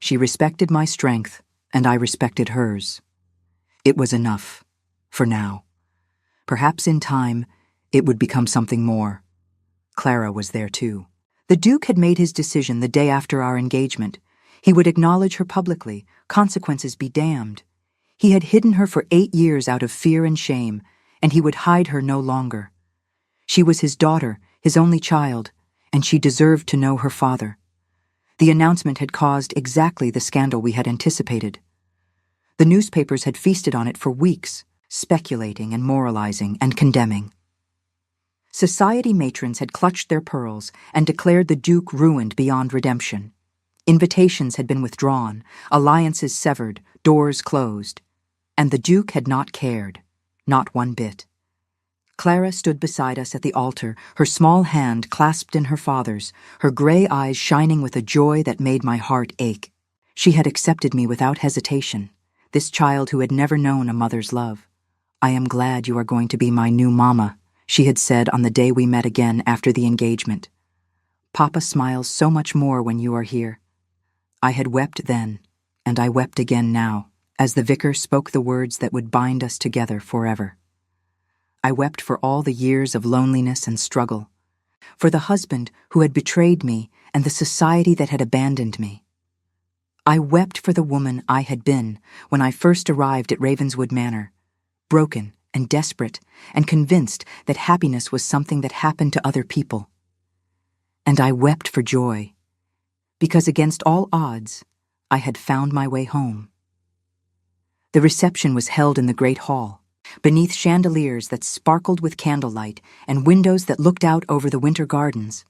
She respected my strength, and I respected hers. It was enough, for now. Perhaps in time, it would become something more. Clara was there too. The Duke had made his decision the day after our engagement. He would acknowledge her publicly, consequences be damned. He had hidden her for 8 years out of fear and shame, and he would hide her no longer. She was his daughter, his only child, and she deserved to know her father. The announcement had caused exactly the scandal we had anticipated. The newspapers had feasted on it for weeks, speculating and moralizing and condemning. Society matrons had clutched their pearls and declared the Duke ruined beyond redemption. Invitations had been withdrawn, alliances severed, doors closed. And the Duke had not cared, not one bit. Clara stood beside us at the altar, her small hand clasped in her father's, her gray eyes shining with a joy that made my heart ache. She had accepted me without hesitation, this child who had never known a mother's love. "I am glad you are going to be my new mama," she had said on the day we met again after the engagement. "Papa smiles so much more when you are here." I had wept then, and I wept again now, as the vicar spoke the words that would bind us together forever. I wept for all the years of loneliness and struggle, for the husband who had betrayed me and the society that had abandoned me. I wept for the woman I had been when I first arrived at Ravenswood Manor, broken and desperate and convinced that happiness was something that happened to other people. And I wept for joy, because against all odds, I had found my way home. The reception was held in the great hall, beneath chandeliers that sparkled with candlelight and windows that looked out over the winter gardens.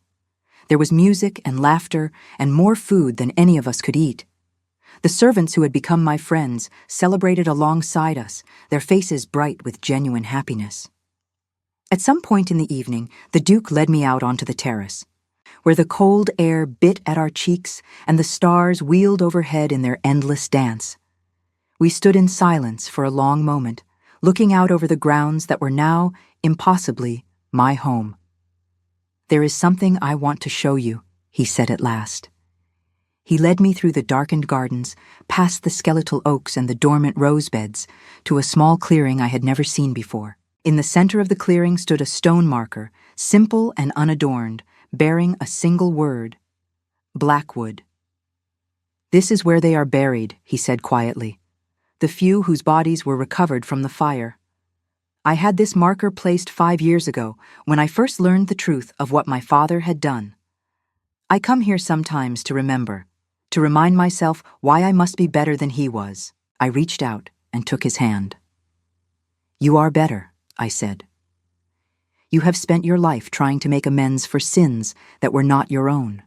There was music and laughter and more food than any of us could eat. The servants who had become my friends celebrated alongside us, their faces bright with genuine happiness. At some point in the evening, the Duke led me out onto the terrace, where the cold air bit at our cheeks and the stars wheeled overhead in their endless dance. We stood in silence for a long moment, looking out over the grounds that were now, impossibly, my home. "There is something I want to show you," he said at last. He led me through the darkened gardens, past the skeletal oaks and the dormant rose beds, to a small clearing I had never seen before. In the center of the clearing stood a stone marker, simple and unadorned, bearing a single word: Blackwood. "This is where they are buried," he said quietly, "the few whose bodies were recovered from the fire. I had this marker placed 5 years ago, when I first learned the truth of what my father had done. I come here sometimes to remember, to remind myself why I must be better than he was." I reached out and took his hand. "You are better," I said. "You have spent your life trying to make amends for sins that were not your own.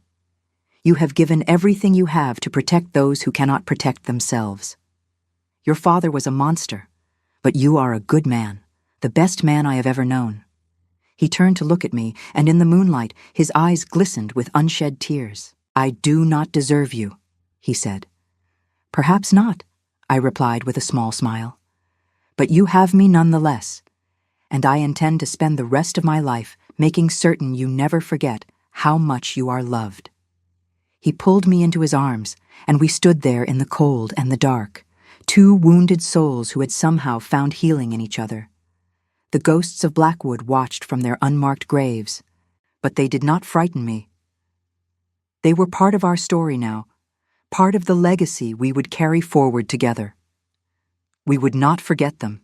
You have given everything you have to protect those who cannot protect themselves. Your father was a monster, but you are a good man, the best man I have ever known." He turned to look at me, and in the moonlight his eyes glistened with unshed tears. "I do not deserve you," he said. "Perhaps not," I replied with a small smile. "But you have me nonetheless, and I intend to spend the rest of my life making certain you never forget how much you are loved. He pulled me into his arms, and we stood there in the cold and the dark, two wounded souls who had somehow found healing in each other. The ghosts of Blackwood watched from their unmarked graves, but they did not frighten me. They were part of our story now, part of the legacy we would carry forward together. We would not forget them.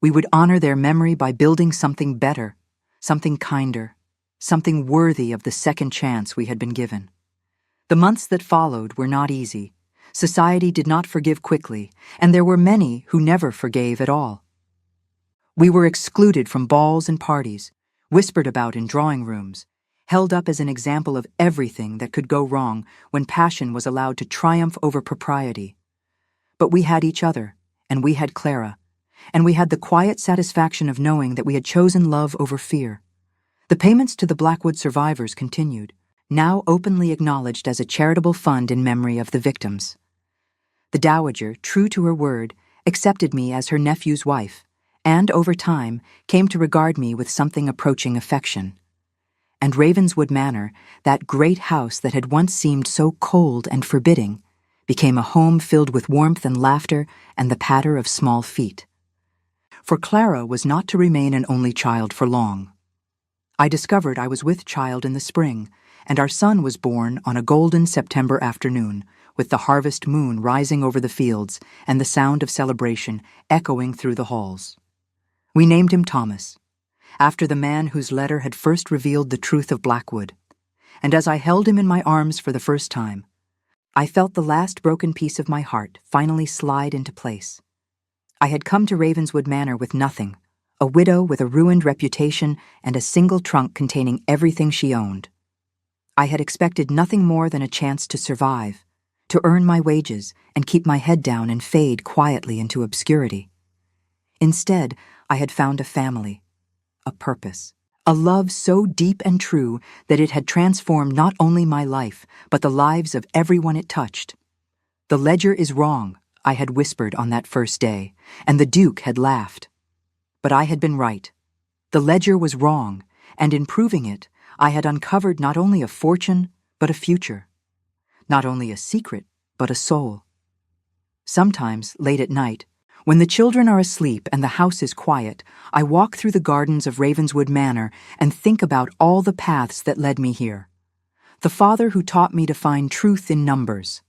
We would honor their memory by building something better, something kinder, something worthy of the second chance we had been given. The months that followed were not easy. Society did not forgive quickly, and there were many who never forgave at all. We were excluded from balls and parties, whispered about in drawing rooms, held up as an example of everything that could go wrong when passion was allowed to triumph over propriety. But we had each other, and we had Clara, and we had the quiet satisfaction of knowing that we had chosen love over fear. The payments to the Blackwood survivors continued, now openly acknowledged as a charitable fund in memory of the victims. The Dowager, true to her word, accepted me as her nephew's wife, and over time came to regard me with something approaching affection. And Ravenswood Manor, that great house that had once seemed so cold and forbidding, became a home filled with warmth and laughter and the patter of small feet. For Clara was not to remain an only child for long. I discovered I was with child in the spring, and our son was born on a golden September afternoon, with the harvest moon rising over the fields and the sound of celebration echoing through the halls. We named him Thomas, after the man whose letter had first revealed the truth of Blackwood, and as I held him in my arms for the first time, I felt the last broken piece of my heart finally slide into place. I had come to Ravenswood Manor with nothing, a widow with a ruined reputation and a single trunk containing everything she owned. I had expected nothing more than a chance to survive, to earn my wages and keep my head down and fade quietly into obscurity. Instead, I had found a family, a purpose, a love so deep and true that it had transformed not only my life, but the lives of everyone it touched. "The ledger is wrong," I had whispered on that first day, and the Duke had laughed. But I had been right. The ledger was wrong, and in proving it, I had uncovered not only a fortune, but a future. Not only a secret, but a soul. Sometimes, late at night, when the children are asleep and the house is quiet, I walk through the gardens of Ravenswood Manor and think about all the paths that led me here. The father who taught me to find truth in numbers.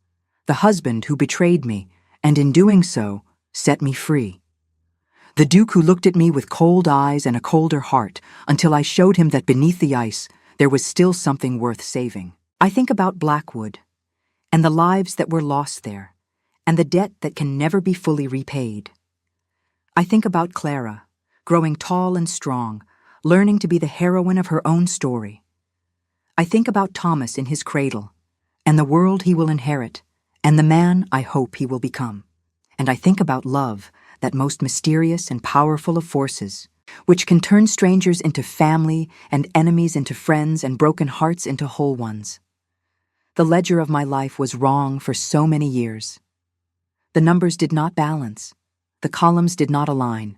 The husband who betrayed me, and in doing so, set me free. The Duke who looked at me with cold eyes and a colder heart until I showed him that beneath the ice there was still something worth saving. I think about Blackwood, and the lives that were lost there, and the debt that can never be fully repaid. I think about Clara, growing tall and strong, learning to be the heroine of her own story. I think about Thomas in his cradle, and the world he will inherit, and the man I hope he will become. And I think about love, that most mysterious and powerful of forces, which can turn strangers into family and enemies into friends and broken hearts into whole ones. The ledger of my life was wrong for so many years. The numbers did not balance. The columns did not align.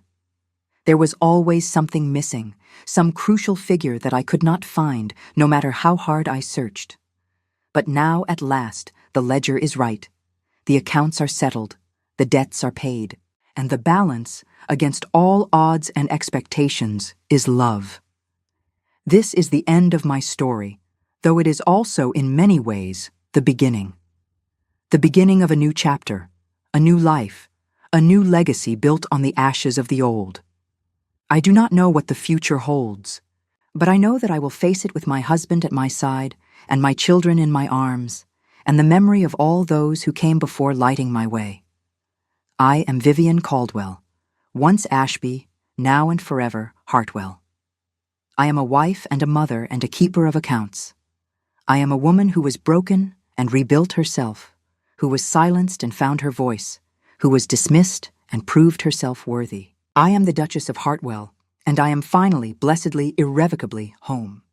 There was always something missing, some crucial figure that I could not find, no matter how hard I searched. But now, at last, the ledger is right. The accounts are settled, the debts are paid, and the balance, against all odds and expectations, is love. This is the end of my story, though it is also in many ways the beginning. The beginning of a new chapter, a new life, a new legacy built on the ashes of the old. I do not know what the future holds, but I know that I will face it with my husband at my side and my children in my arms, and the memory of all those who came before lighting my way. I am Vivian Caldwell, once Ashby, now and forever Hartwell. I am a wife and a mother and a keeper of accounts. I am a woman who was broken and rebuilt herself, who was silenced and found her voice, who was dismissed and proved herself worthy. I am the Duchess of Hartwell, and I am finally, blessedly, irrevocably home.